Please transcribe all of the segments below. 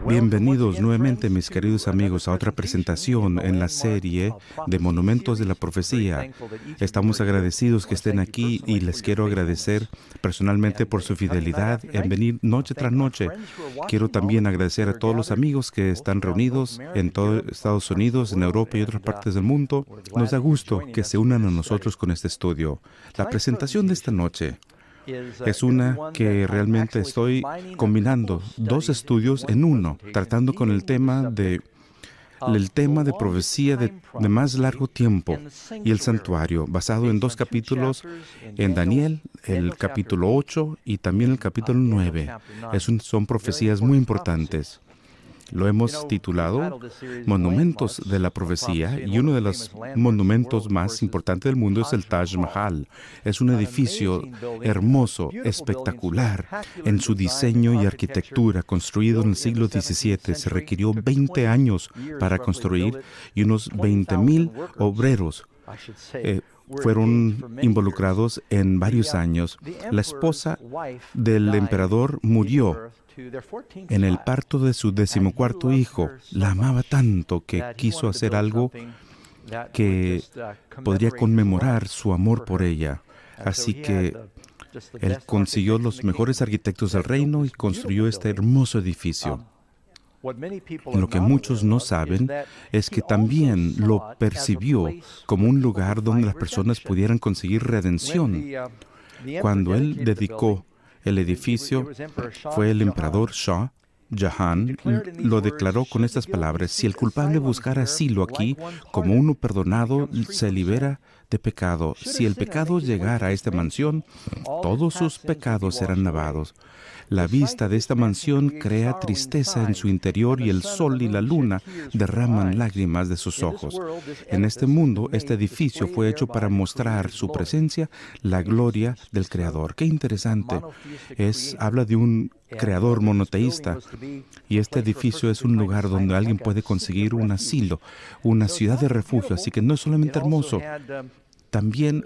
Bienvenidos nuevamente, mis queridos amigos, a otra presentación en la serie de Monumentos de la Profecía. Estamos agradecidos que estén aquí y les quiero agradecer personalmente por su fidelidad en venir noche tras noche. Quiero también agradecer a todos los amigos que están reunidos en todo Estados Unidos, en Europa y otras partes del mundo. Nos da gusto que se unan a nosotros con este estudio. La presentación de esta noche es una que realmente estoy combinando dos estudios en uno, tratando con el tema de profecía de más largo tiempo y el santuario, basado en dos capítulos, en Daniel, el capítulo 8 y también el capítulo 9. Son profecías muy importantes. Lo hemos titulado Monumentos de la Profecía, y uno de los monumentos más importantes del mundo es el Taj Mahal. Es un edificio hermoso, espectacular en su diseño y arquitectura, construido en el siglo XVII. Se requirió 20 años para construir y unos 20,000 obreros fueron involucrados en varios años. La esposa del emperador murió en el parto de su 14º hijo. La amaba tanto que quiso hacer algo que podría conmemorar su amor por ella. Así que él consiguió los mejores arquitectos del reino y construyó este hermoso edificio. Lo que muchos no saben es que también lo percibió como un lugar donde las personas pudieran conseguir redención. Cuando él dedicó el edificio, fue el emperador Shah Jahan, lo declaró con estas palabras: si el culpable buscara asilo aquí, como uno perdonado se libera de pecado. Si el pecado llegara a esta mansión, todos sus pecados serán lavados. La vista de esta mansión crea tristeza en su interior y el sol y la luna derraman lágrimas de sus ojos. En este mundo, este edificio fue hecho para mostrar su presencia, la gloria del Creador. Qué interesante. Habla de un creador monoteísta, y este edificio es un lugar donde alguien puede conseguir un asilo, una ciudad de refugio. Así que no es solamente hermoso, también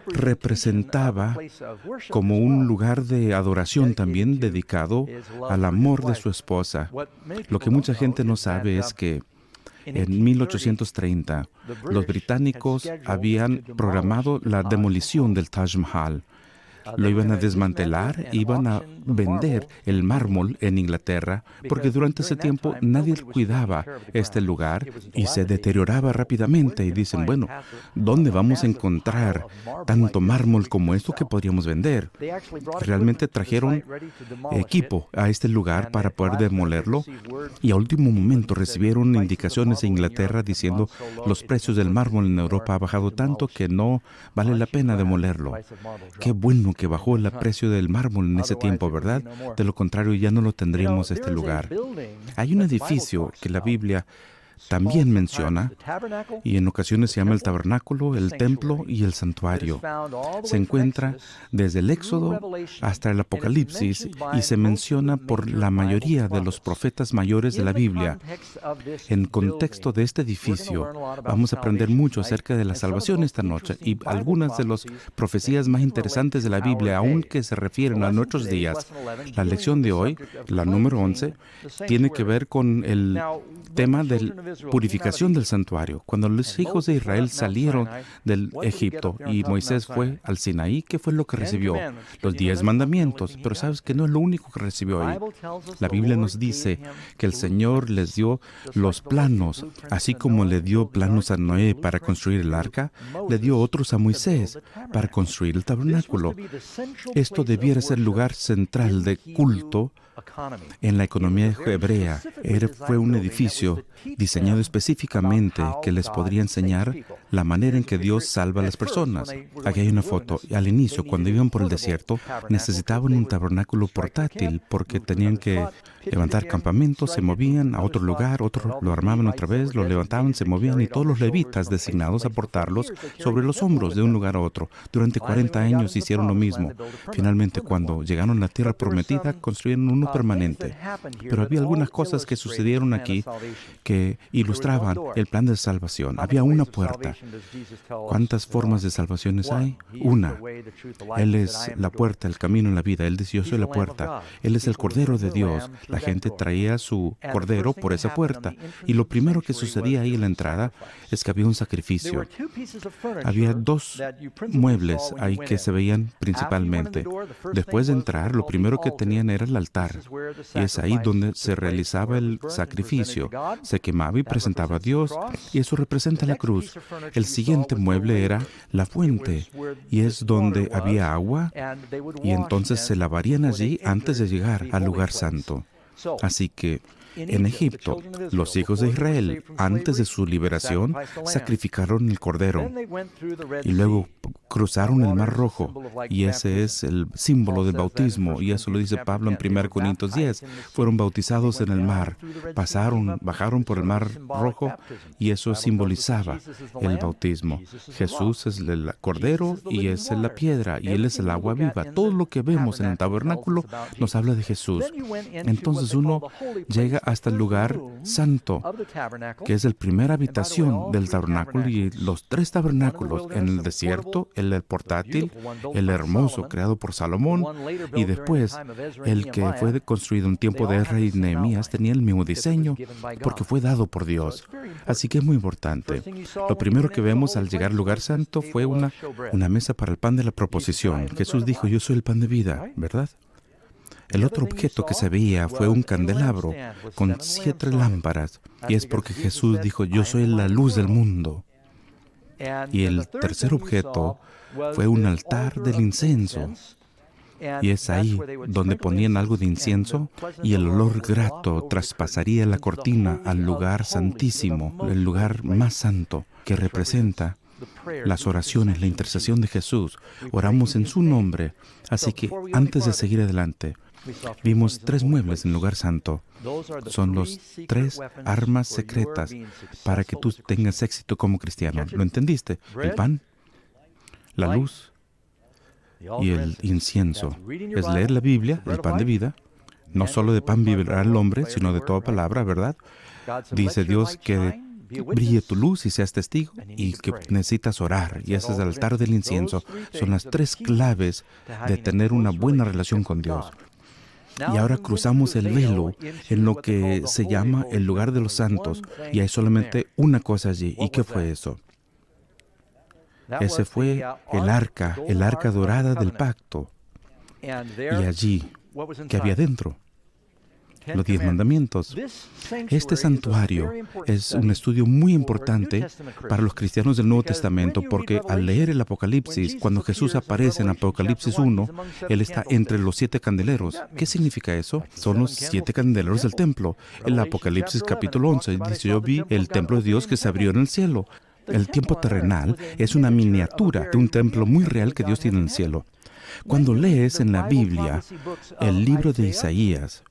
representaba como un lugar de adoración también dedicado al amor de su esposa. Lo que mucha gente no sabe es que en 1830 los británicos habían programado la demolición del Taj Mahal. Lo iban a desmantelar, iban a vender el mármol en Inglaterra, porque durante ese tiempo nadie cuidaba este lugar y se deterioraba rápidamente. Y dicen, bueno, ¿dónde vamos a encontrar tanto mármol como esto que podríamos vender? Realmente trajeron equipo a este lugar para poder demolerlo, y a último momento recibieron indicaciones de Inglaterra diciendo los precios del mármol en Europa ha bajado tanto que no vale la pena demolerlo. Qué bueno que bajó el precio del mármol en ese tiempo, ¿verdad? De lo contrario, ya no lo tendríamos este lugar. Hay un edificio que la Biblia también menciona, y en ocasiones se llama el tabernáculo, el templo y el santuario. Se encuentra desde el Éxodo hasta el Apocalipsis y se menciona por la mayoría de los profetas mayores de la Biblia. En contexto de este edificio, vamos a aprender mucho acerca de la salvación esta noche y algunas de las profecías más interesantes de la Biblia, aunque se refieren a nuestros días. La lección de hoy, la número 11, tiene que ver con el tema de purificación del santuario. Cuando los hijos de Israel salieron del Egipto y Moisés fue al Sinaí, ¿qué fue lo que recibió? Los 10 mandamientos. Pero sabes que no es lo único que recibió ahí. La Biblia nos dice que el Señor les dio los planos, así como le dio planos a Noé para construir el arca, le dio otros a Moisés para construir el tabernáculo. Esto debiera ser el lugar central de culto en la economía hebrea. Fue un edificio diseñado específicamente que les podría enseñar la manera en que Dios salva a las personas. Aquí hay una foto. Al inicio, cuando iban por el desierto, necesitaban un tabernáculo portátil porque tenían que levantar campamentos, se movían a otro lugar, otro lo armaban otra vez, lo levantaban, se movían, y todos los levitas designados a portarlos sobre los hombros de un lugar a otro. Durante 40 años hicieron lo mismo. Finalmente, cuando llegaron a la tierra prometida, construyeron uno permanente. Pero había algunas cosas que sucedieron aquí que ilustraban el plan de salvación. Había una puerta. ¿Cuántas formas de salvaciones hay? Una. Él es la puerta, el camino en la vida. Él dice, yo soy la puerta. Él es el Cordero de Dios. La gente traía su Cordero por esa puerta. Y lo primero que sucedía ahí en la entrada es que había un sacrificio. Había dos muebles ahí que se veían principalmente. Después de entrar, lo primero que tenían era el altar. Y es ahí donde se realizaba el sacrificio. Se quemaba y presentaba a Dios. Y eso representa la cruz. El siguiente mueble era la fuente. Y es donde había agua. Y entonces se lavarían allí antes de llegar al lugar santo. Así que en Egipto, los hijos de Israel, antes de su liberación, sacrificaron el cordero y luego cruzaron el Mar Rojo, y ese es el símbolo del bautismo, y eso lo dice Pablo en 1 Corintios 10. Fueron bautizados en el mar, bajaron por el Mar Rojo, y eso simbolizaba el bautismo. Jesús es el cordero y es la piedra, y Él es el agua viva. Todo lo que vemos en el tabernáculo nos habla de Jesús. Entonces uno llega hasta el lugar santo, que es la primera habitación del tabernáculo, y los tres tabernáculos en el desierto, el portátil, el hermoso creado por Salomón, y después el que fue construido en tiempo de Ezra y Nehemías tenía el mismo diseño porque fue dado por Dios. Así que es muy importante. Lo primero que vemos al llegar al lugar santo fue una mesa para el pan de la proposición. Jesús dijo, yo soy el pan de vida, ¿verdad? El otro objeto que se veía fue un candelabro con 7 lámparas, y es porque Jesús dijo, yo soy la luz del mundo. Y el tercer objeto fue un altar del incienso, y es ahí donde ponían algo de incienso, y el olor grato traspasaría la cortina al lugar santísimo, el lugar más santo, que representa las oraciones, la intercesión de Jesús. Oramos en su nombre. Así que antes de seguir adelante, vimos 3 muebles en el lugar santo. Son los 3 armas secretas para que tú tengas éxito como cristiano. ¿Lo entendiste? El pan, la luz y el incienso. Es leer la Biblia, el pan de vida. No solo de pan vivirá el hombre, sino de toda palabra, ¿verdad? Dice Dios que brille tu luz y seas testigo, y que necesitas orar, y ese es el altar del incienso. Son las 3 claves de tener una buena relación con Dios. Y ahora cruzamos el velo en lo que se llama el lugar de los santos, y hay solamente una cosa allí. ¿Y qué fue eso? Ese fue el arca dorada del pacto. Y allí, ¿qué había dentro? Los 10 mandamientos. Este santuario es un estudio muy importante para los cristianos del Nuevo Testamento, porque al leer el Apocalipsis, cuando Jesús aparece en Apocalipsis 1, Él está entre los 7 candeleros. ¿Qué significa eso? Son los 7 candeleros del templo. El Apocalipsis capítulo 11 dice, yo vi el templo de Dios que se abrió en el cielo. El tiempo terrenal es una miniatura de un templo muy real que Dios tiene en el cielo. Cuando lees en la Biblia el libro de Isaías,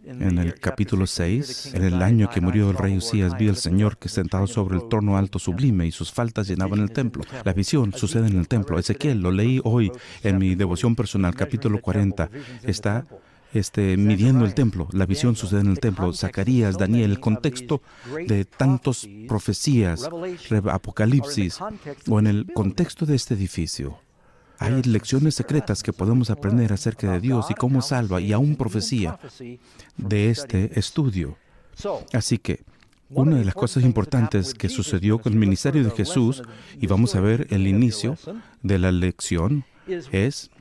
en el capítulo 6, en el año que murió el rey Usías, vi al Señor que sentado sobre el trono alto sublime, y sus faldas llenaban el templo. La visión sucede en el templo. Ezequiel, lo leí hoy en mi devoción personal, capítulo 40, está midiendo el templo. La visión sucede en el templo. Zacarías, Daniel, el contexto de tantas profecías, Apocalipsis, o en el contexto de este edificio. Hay lecciones secretas que podemos aprender acerca de Dios y cómo salva, y aún profecía de este estudio. Así que una de las cosas importantes que sucedió con el ministerio de Jesús, y vamos a ver el inicio de la lección, es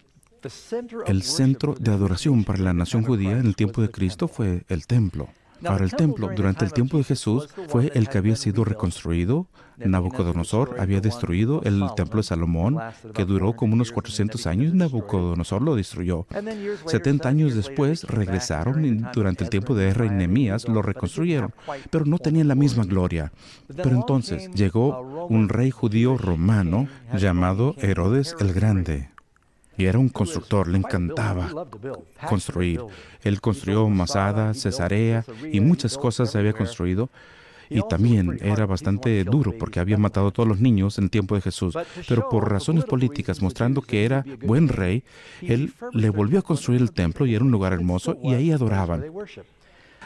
el centro de adoración para la nación judía en el tiempo de Cristo fue el templo. Ahora, el templo durante el tiempo de Jesús fue el que había sido reconstruido. Nabucodonosor había destruido el templo de Salomón, que duró como unos 400 años. Nabucodonosor lo destruyó. 70 años después regresaron, y durante el tiempo de Ezra y Nehemías lo reconstruyeron, pero no tenían la misma gloria. Pero entonces llegó un rey judío romano llamado Herodes el Grande. Y era un constructor, le encantaba construir. Él construyó Masada, Cesarea, y muchas cosas se había construido. Y también era bastante duro porque había matado a todos los niños en el tiempo de Jesús. Pero por razones políticas, mostrando que era buen rey, él le volvió a construir el templo, y era un lugar hermoso, y ahí adoraban.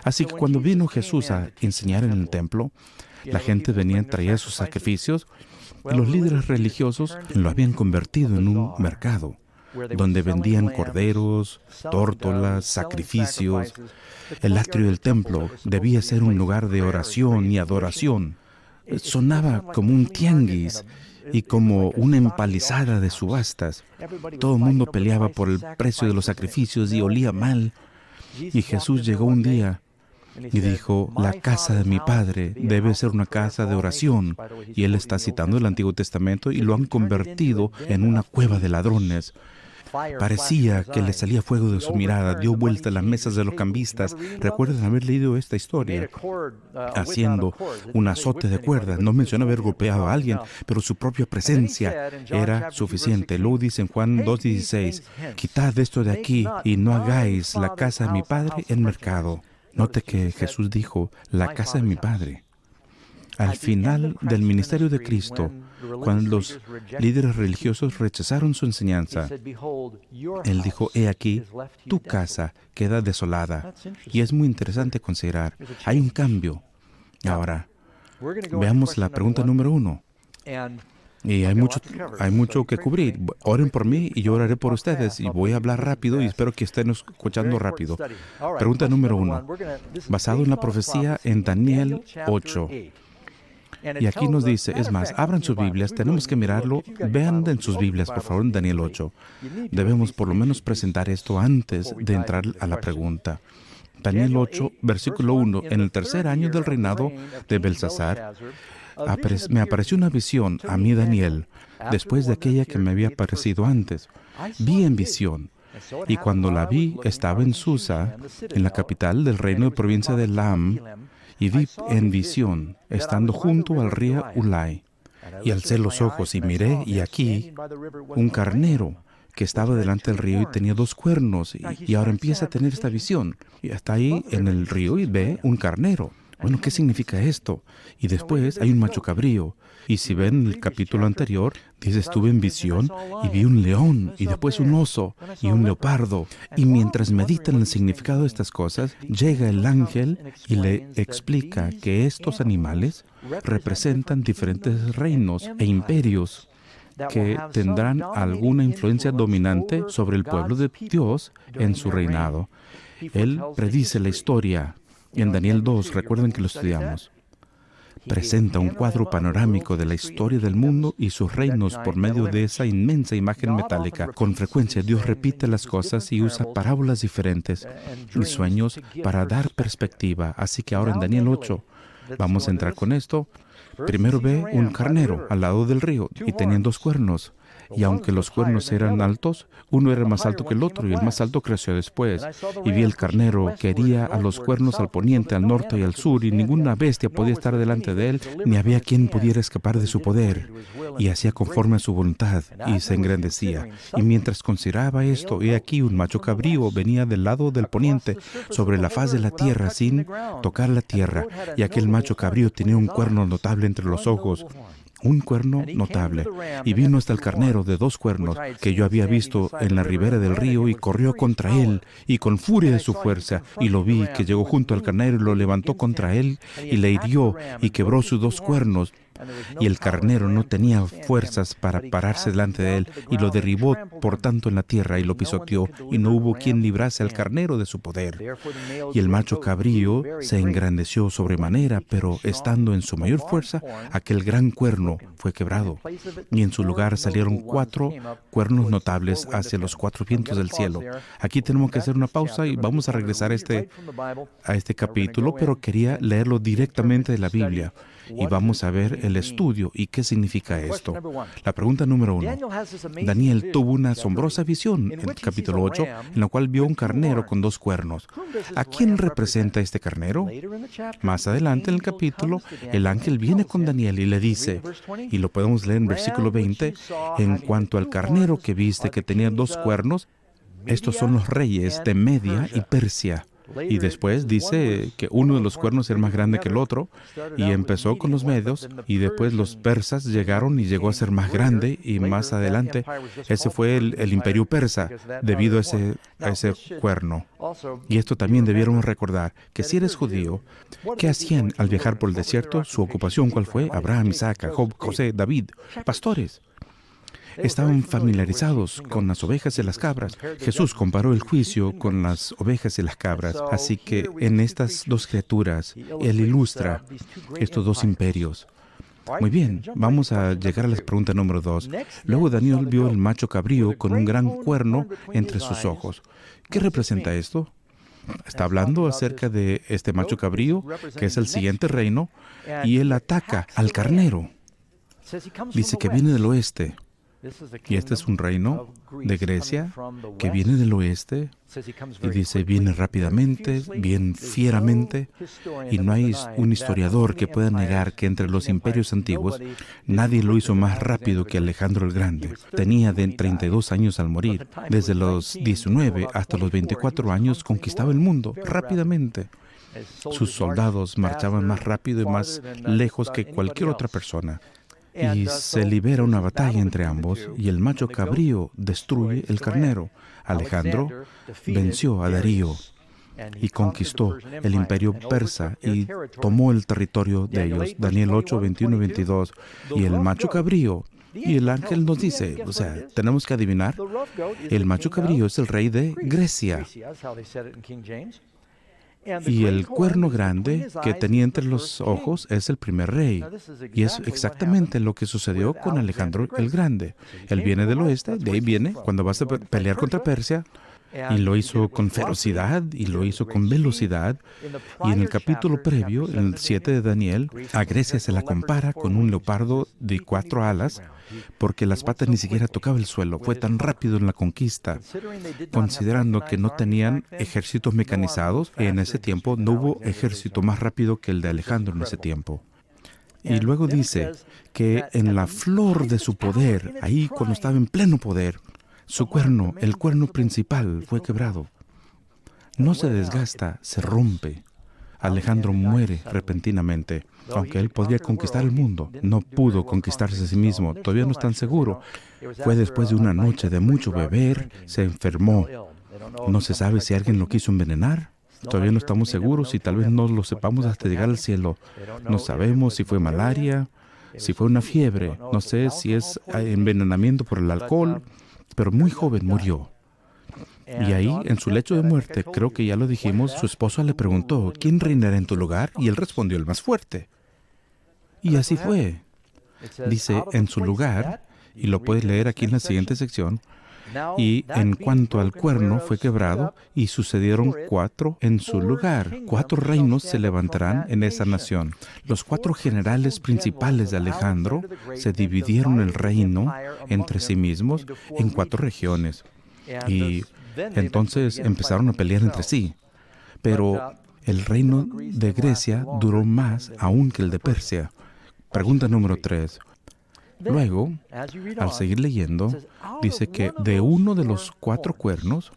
Así que cuando vino Jesús a enseñar en el templo, La gente venía y traía sus sacrificios y los líderes religiosos lo habían convertido en un mercado donde vendían corderos, tórtolas, sacrificios. El atrio del templo debía ser un lugar de oración y adoración. Sonaba como un tianguis y como una empalizada de subastas. Todo el mundo peleaba por el precio de los sacrificios y olía mal. Y Jesús llegó un día y dijo, la casa de mi Padre debe ser una casa de oración. Y él está citando el Antiguo Testamento y lo han convertido en una cueva de ladrones. Parecía que le salía fuego de su mirada, dio vuelta a las mesas de los cambistas. Recuerdan haber leído esta historia, haciendo un azote de cuerdas. No menciona haber golpeado a alguien, pero su propia presencia era suficiente. Luego dice en Juan 2:16, quitad esto de aquí y no hagáis la casa de mi Padre en mercado. Note que Jesús dijo, la casa de mi Padre. Al final del ministerio de Cristo, cuando los líderes religiosos rechazaron su enseñanza, Él dijo, he aquí, tu casa queda desolada. Y es muy interesante considerar, hay un cambio. Ahora, veamos la pregunta número 1. Y hay mucho que cubrir. Oren por mí y yo oraré por ustedes. Y voy a hablar rápido y espero que estén escuchando rápido. Pregunta número 1. Basado en la profecía en Daniel 8. Y aquí nos dice, es más, abran sus Biblias, tenemos que mirarlo, vean en sus Biblias, por favor, en Daniel 8. Debemos por lo menos presentar esto antes de entrar a la pregunta. Daniel 8, versículo 1, en el tercer año del reinado de Belsasar, me apareció una visión a mí, Daniel, después de aquella que me había aparecido antes. Vi en visión. Y cuando la vi, estaba en Susa, en la capital del reino de provincia de Elam, y vi en visión, estando junto al río Ulai. Y alcé los ojos y miré, y aquí, un carnero que estaba delante del río y tenía 2 cuernos. Y ahora empieza a tener esta visión. Y está ahí en el río y ve un carnero. Bueno, ¿qué significa esto? Y después hay un macho cabrío. Y si ven el capítulo anterior, dice, estuve en visión y vi un león, y después un oso, y un leopardo. Y mientras meditan el significado de estas cosas, llega el ángel y le explica que estos animales representan diferentes reinos e imperios que tendrán alguna influencia dominante sobre el pueblo de Dios en su reinado. Él predice la historia. En Daniel 2, recuerden que lo estudiamos, presenta un cuadro panorámico de la historia del mundo y sus reinos por medio de esa inmensa imagen metálica. Con frecuencia Dios repite las cosas y usa parábolas diferentes y sueños para dar perspectiva. Así que ahora en Daniel 8, vamos a entrar con esto. Primero ve un carnero al lado del río y tenían 2 cuernos. Y aunque los cuernos eran altos, uno era más alto que el otro, y el más alto creció después. Y vi el carnero que hería a los cuernos al poniente, al norte y al sur, y ninguna bestia podía estar delante de él, ni había quien pudiera escapar de su poder. Y hacía conforme a su voluntad, y se engrandecía. Y mientras consideraba esto, he aquí un macho cabrío venía del lado del poniente, sobre la faz de la tierra, sin tocar la tierra. Y aquel macho cabrío tenía un cuerno notable entre los ojos, un cuerno notable, y vino hasta el carnero de 2 cuernos que yo había visto en la ribera del río, y corrió contra él, y con furia de su fuerza, y lo vi que llegó junto al carnero y lo levantó contra él, y le hirió, y quebró sus 2 cuernos. Y el carnero no tenía fuerzas para pararse delante de él, y lo derribó por tanto en la tierra, y lo pisoteó, y no hubo quien librase al carnero de su poder. Y el macho cabrío se engrandeció sobremanera, pero estando en su mayor fuerza, aquel gran cuerno fue quebrado, y en su lugar salieron 4 cuernos notables hacia los 4 vientos del cielo. Aquí tenemos que hacer una pausa y vamos a regresar a este capítulo, pero quería leerlo directamente de la Biblia. Y vamos a ver el estudio y qué significa esto. La pregunta número 1. Daniel tuvo una asombrosa visión en el capítulo 8, en la cual vio un carnero con 2 cuernos. ¿A quién representa este carnero? Más adelante en el capítulo, el ángel viene con Daniel y le dice, y lo podemos leer en versículo 20, en cuanto al carnero que viste que tenía 2 cuernos, estos son los reyes de Media y Persia. Y después dice que uno de los cuernos era más grande que el otro, y empezó con los medios, y después los persas llegaron y llegó a ser más grande, y más adelante ese fue el imperio persa, debido a ese cuerno. Y esto también debiéramos recordar, que si eres judío, ¿qué hacían al viajar por el desierto? Su ocupación, ¿cuál fue? Abraham, Isaac, Jacob, José, David, pastores. Estaban familiarizados con las ovejas y las cabras. Jesús comparó el juicio con las ovejas y las cabras. Así que en estas dos criaturas, Él ilustra estos dos imperios. Muy bien, vamos a llegar a la pregunta número 2. Luego Daniel vio el macho cabrío con un gran cuerno entre sus ojos. ¿Qué representa esto? Está hablando acerca de este macho cabrío, que es el siguiente reino, y él ataca al carnero. Dice que viene del oeste. Y este es un reino de Grecia que viene del oeste, y dice, viene rápidamente, bien fieramente, y no hay un historiador que pueda negar que entre los imperios antiguos nadie lo hizo más rápido que Alejandro el Grande. Tenía de 32 años al morir. Desde los 19 hasta los 24 años conquistaba el mundo rápidamente. Sus soldados marchaban más rápido y más lejos que cualquier otra persona. Y se libera una batalla entre ambos, y el macho cabrío destruye el carnero. Alejandro venció a Darío y conquistó el imperio persa y tomó el territorio de ellos. Daniel 8, 21 y 22. Y el macho cabrío, y el ángel nos dice, o sea, tenemos que adivinar, el macho cabrío es el rey de Grecia. Y el cuerno grande que tenía entre los ojos es el primer rey. Y es exactamente lo que sucedió con Alejandro el Grande. Él viene del oeste, de ahí viene, cuando vas a pelear contra Persia, y lo hizo con ferocidad, y lo hizo con velocidad. Y en el capítulo previo, en el 7 de Daniel, a Grecia se la compara con un leopardo de 4 alas, porque las patas ni siquiera tocaban el suelo. Fue tan rápido en la conquista. Considerando que no tenían ejércitos mecanizados, en ese tiempo no hubo ejército más rápido que el de Alejandro en ese tiempo. Y luego dice que en la flor de su poder, ahí cuando estaba en pleno poder, su cuerno, el cuerno principal, fue quebrado. No se desgasta, se rompe. Alejandro muere repentinamente. Aunque él podía conquistar el mundo, no pudo conquistarse a sí mismo. Todavía no es tan seguro. Fue después de una noche de mucho beber, se enfermó. No se sabe si alguien lo quiso envenenar. Todavía no estamos seguros y tal vez no lo sepamos hasta llegar al cielo. No sabemos si fue malaria, si fue una fiebre. No sé si es envenenamiento por el alcohol, pero muy joven murió. Y ahí, en su lecho de muerte, creo que ya lo dijimos, su esposa le preguntó, ¿quién reinará en tu lugar? Y él respondió, el más fuerte. Y así fue. Dice, en su lugar, y lo puedes leer aquí en la siguiente sección, y en cuanto al cuerno fue quebrado, y sucedieron 4 en su lugar. 4 reinos se levantarán en esa nación. Los 4 generales principales de Alejandro se dividieron el reino entre sí mismos en 4 regiones. Y entonces empezaron a pelear entre sí. Pero el reino de Grecia duró más aún que el de Persia. Pregunta número 3. Luego, al seguir leyendo, dice que de uno de los 4 cuernos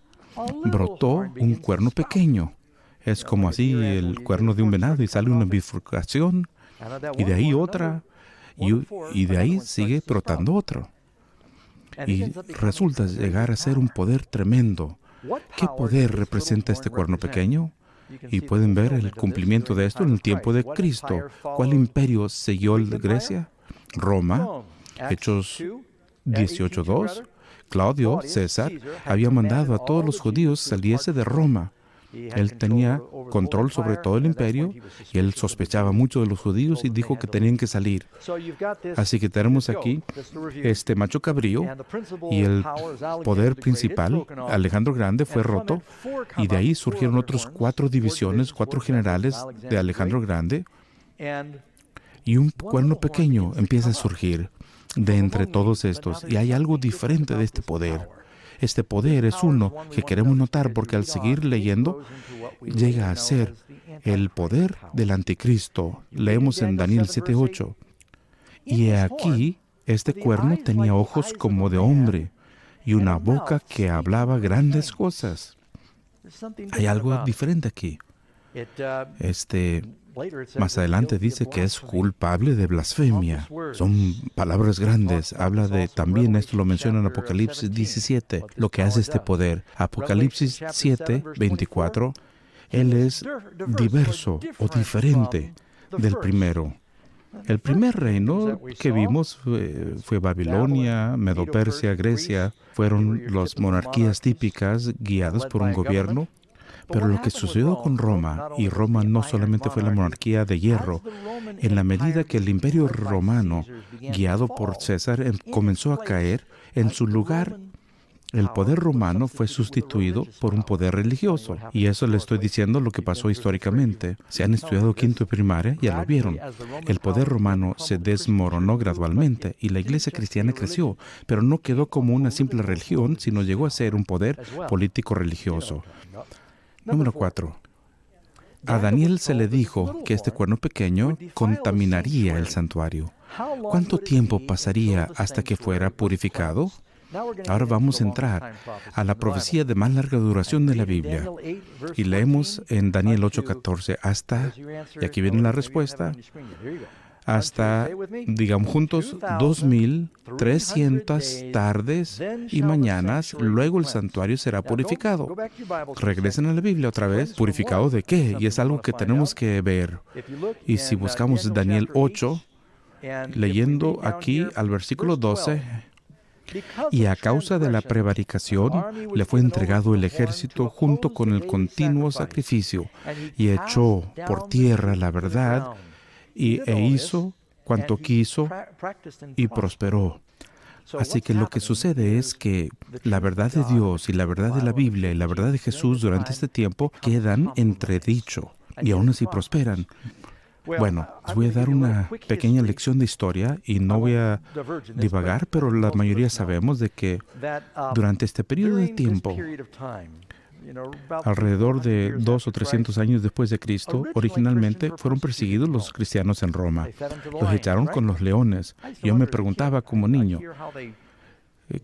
brotó un cuerno pequeño. Es como así el cuerno de un venado y sale una bifurcación, y de ahí otra, y de ahí sigue brotando otro. Y resulta llegar a ser un poder tremendo. ¿Qué poder representa este cuerno pequeño? Y pueden ver el cumplimiento de esto en el tiempo de Cristo. ¿Cuál imperio siguió el de Grecia? Roma. Hechos 18:2. Claudio, César, había mandado a todos los judíos saliese de Roma. Él tenía control sobre todo el imperio y él sospechaba mucho de los judíos y dijo que tenían que salir. Así que tenemos aquí este macho cabrío y el poder principal, Alejandro Grande, fue roto, y de ahí surgieron otros 4 divisiones, 4 generales de Alejandro Grande, y un cuerno pequeño empieza a surgir de entre todos estos, y hay algo diferente de este poder. Este poder es uno que queremos notar porque al seguir leyendo llega a ser el poder del anticristo. Leemos en Daniel 7:8. Y aquí este cuerno tenía ojos como de hombre y una boca que hablaba grandes cosas. Hay algo diferente aquí. Más adelante dice que es culpable de blasfemia. Son palabras grandes. Habla de, también esto lo menciona en Apocalipsis 17, lo que hace este poder. Apocalipsis 7, 24, él es diverso o diferente del primero. El primer reino que vimos fue Babilonia, Medo-Persia, Grecia. Fueron las monarquías típicas guiadas por un gobierno. Pero lo que sucedió con Roma, y Roma no solamente fue la monarquía de hierro, en la medida que el imperio romano, guiado por César, comenzó a caer, en su lugar, el poder romano fue sustituido por un poder religioso. Y eso le estoy diciendo lo que pasó históricamente. Si han estudiado quinto de primaria, ya lo vieron. El poder romano se desmoronó gradualmente y la iglesia cristiana creció, pero no quedó como una simple religión, sino llegó a ser un poder político-religioso. Número 4. A Daniel se le dijo que este cuerno pequeño contaminaría el santuario. ¿Cuánto tiempo pasaría hasta que fuera purificado? Ahora vamos a entrar a la profecía de más larga duración de la Biblia. Y leemos en Daniel 8:14 hasta, y aquí viene la respuesta, hasta, digamos juntos, 2300 tardes y mañanas, luego el santuario será purificado. Regresen a la Biblia otra vez. ¿Purificado de qué? Y es algo que tenemos que ver. Y si buscamos Daniel 8, leyendo aquí al versículo 12, y a causa de la prevaricación le fue entregado el ejército junto con el continuo sacrificio, y echó por tierra la verdad, e hizo cuanto quiso y prosperó. Así que lo que sucede es que la verdad de Dios y la verdad de la Biblia y la verdad de Jesús durante este tiempo quedan entredicho y aún así prosperan. Bueno, les voy a dar una pequeña lección de historia y no voy a divagar, pero la mayoría sabemos de que durante este periodo de tiempo, alrededor de 200 o 300 años después de Cristo, originalmente fueron perseguidos los cristianos en Roma. Los echaron con los leones. Yo me preguntaba como niño,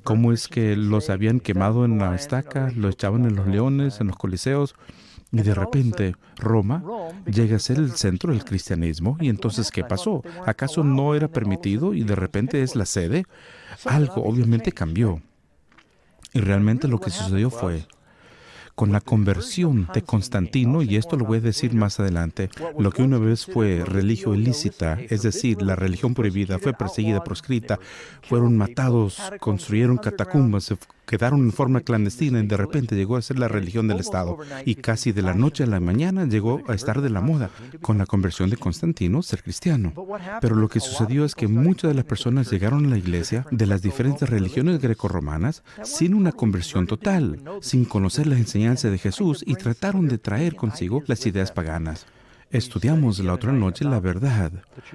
¿cómo es que los habían quemado en la estaca, los echaban en los leones, en los coliseos? Y de repente, Roma llega a ser el centro del cristianismo. ¿Y entonces qué pasó? ¿Acaso no era permitido y de repente es la sede? Algo obviamente cambió. Y realmente lo que sucedió fue, con la conversión de Constantino, y esto lo voy a decir más adelante, lo que una vez fue religión ilícita, es decir, la religión prohibida, fue perseguida, proscrita, fueron matados, construyeron catacumbas, se quedaron en forma clandestina y de repente llegó a ser la religión del Estado. Y casi de la noche a la mañana llegó a estar de la moda, con la conversión de Constantino, ser cristiano. Pero lo que sucedió es que muchas de las personas llegaron a la iglesia de las diferentes religiones grecorromanas sin una conversión total, sin conocer la enseñanza de Jesús y trataron de traer consigo las ideas paganas. Estudiamos la otra noche la verdad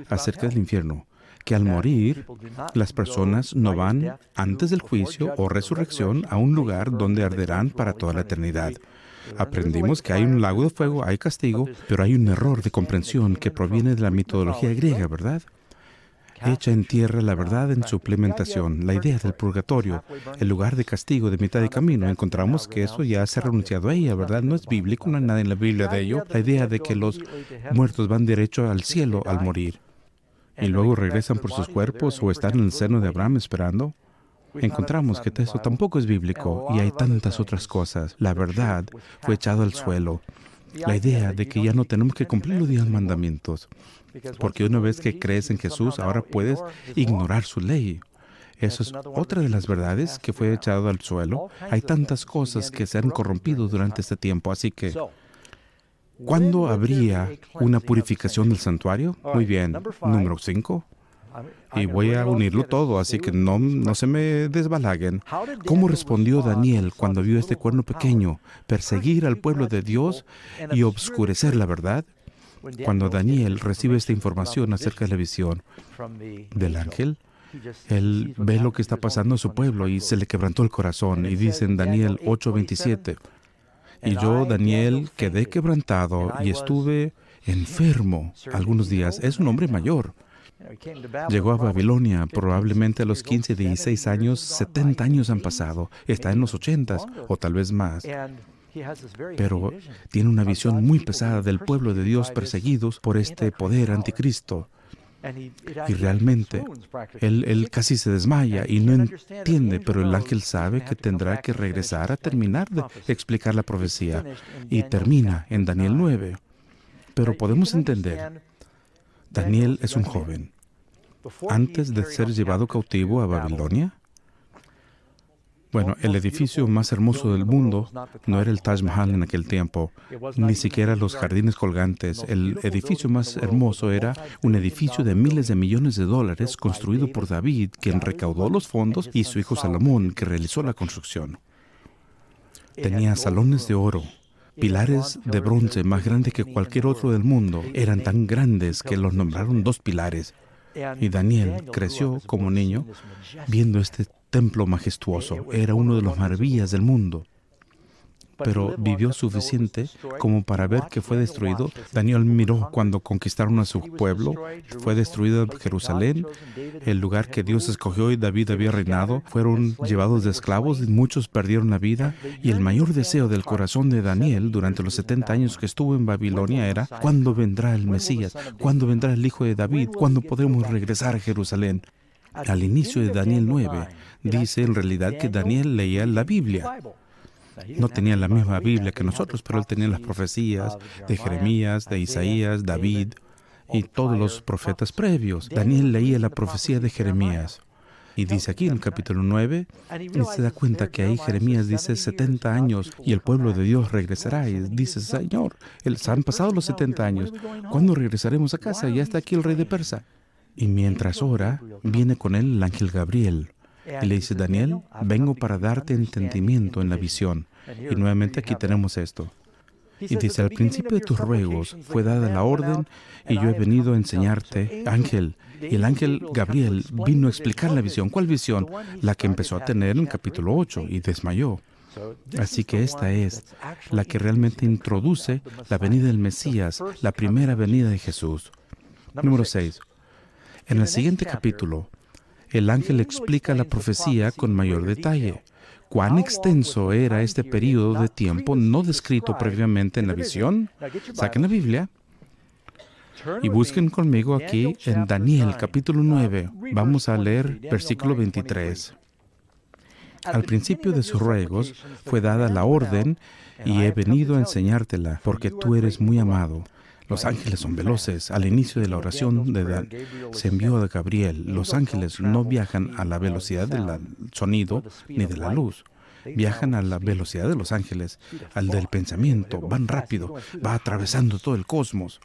acerca del infierno, que al morir, las personas no van antes del juicio o resurrección a un lugar donde arderán para toda la eternidad. Aprendimos que hay un lago de fuego, hay castigo, pero hay un error de comprensión que proviene de la mitología griega, ¿verdad? Echa en tierra la verdad en su implementación, la idea del purgatorio, el lugar de castigo de mitad de camino. Encontramos que eso ya se ha renunciado a ella, ¿verdad? No es bíblico, no hay nada en la Biblia de ello. La idea de que los muertos van derecho al cielo al morir y luego regresan por sus cuerpos o están en el seno de Abraham esperando. Encontramos que eso tampoco es bíblico y hay tantas otras cosas. La verdad fue echada al suelo. La idea de que ya no tenemos que cumplir los 10 mandamientos, porque una vez que crees en Jesús, ahora puedes ignorar su ley. Eso es otra de las verdades que fue echado al suelo. Hay tantas cosas que se han corrompido durante este tiempo, así que ¿cuándo habría una purificación del santuario? Muy bien. Número 5. Y voy a unirlo todo, así que no se me desbalaguen. ¿Cómo respondió Daniel cuando vio este cuerno pequeño perseguir al pueblo de Dios y obscurecer la verdad? Cuando Daniel recibe esta información acerca de la visión del ángel, él ve lo que está pasando en su pueblo y se le quebrantó el corazón. Y dice en Daniel 8:27, y yo, Daniel, quedé quebrantado y estuve enfermo algunos días. Es un hombre mayor. Llegó a Babilonia probablemente a los 15, 16 años, 70 años han pasado. Está en los 80 o tal vez más. pero tiene una visión muy pesada del pueblo de Dios perseguidos por este poder anticristo. Y realmente, él casi se desmaya y no entiende, pero el ángel sabe que tendrá que regresar a terminar de explicar la profecía. Y termina en Daniel 9. Pero podemos entender, Daniel es un joven. Antes de ser llevado cautivo a Babilonia, bueno, el edificio más hermoso del mundo no era el Taj Mahal en aquel tiempo, ni siquiera los jardines colgantes. El edificio más hermoso era un edificio de miles de millones de dólares construido por David, quien recaudó los fondos, y su hijo Salomón, que realizó la construcción. Tenía salones de oro, pilares de bronce más grandes que cualquier otro del mundo. Eran tan grandes que los nombraron 2 pilares. Y Daniel creció como niño viendo este templo majestuoso. Era uno de las maravillas del mundo. Pero vivió suficiente como para ver que fue destruido. Daniel miró cuando conquistaron a su pueblo. Fue destruido Jerusalén, el lugar que Dios escogió y David había reinado. Fueron llevados de esclavos y muchos perdieron la vida. Y el mayor deseo del corazón de Daniel durante los 70 años que estuvo en Babilonia era: ¿cuándo vendrá el Mesías? ¿Cuándo vendrá el Hijo de David? ¿Cuándo podremos regresar a Jerusalén? Al inicio de Daniel 9, dice en realidad que Daniel leía la Biblia. No tenía la misma Biblia que nosotros, pero él tenía las profecías de Jeremías, de Isaías, David y todos los profetas previos. Daniel leía la profecía de Jeremías. Y dice aquí en el capítulo 9, y se da cuenta que ahí Jeremías dice 70 años y el pueblo de Dios regresará. Y dice: Señor, han pasado los 70 años. ¿Cuándo regresaremos a casa? Ya está aquí el rey de Persia. Y mientras ora, viene con él el ángel Gabriel. Y le dice: Daniel, vengo para darte entendimiento en la visión. Y nuevamente aquí tenemos esto. Y dice: al principio de tus ruegos fue dada la orden y yo he venido a enseñarte, ángel. Y el ángel Gabriel vino a explicar la visión. ¿Cuál visión? La que empezó a tener en el capítulo 8 y desmayó. Así que esta es la que realmente introduce la venida del Mesías, la primera venida de Jesús. Número 6. En el siguiente capítulo, el ángel explica la profecía con mayor detalle. ¿Cuán extenso era este periodo de tiempo no descrito previamente en la visión? Saquen la Biblia y busquen conmigo aquí en Daniel capítulo 9. Vamos a leer versículo 23. Al principio de sus ruegos fue dada la orden y he venido a enseñártela porque tú eres muy amado. Los ángeles son veloces. Al inicio de la oración se envió a Gabriel. Los ángeles no viajan a la velocidad del sonido ni de la luz. Viajan a la velocidad de los ángeles, al del pensamiento. Van rápido, va atravesando todo el cosmos.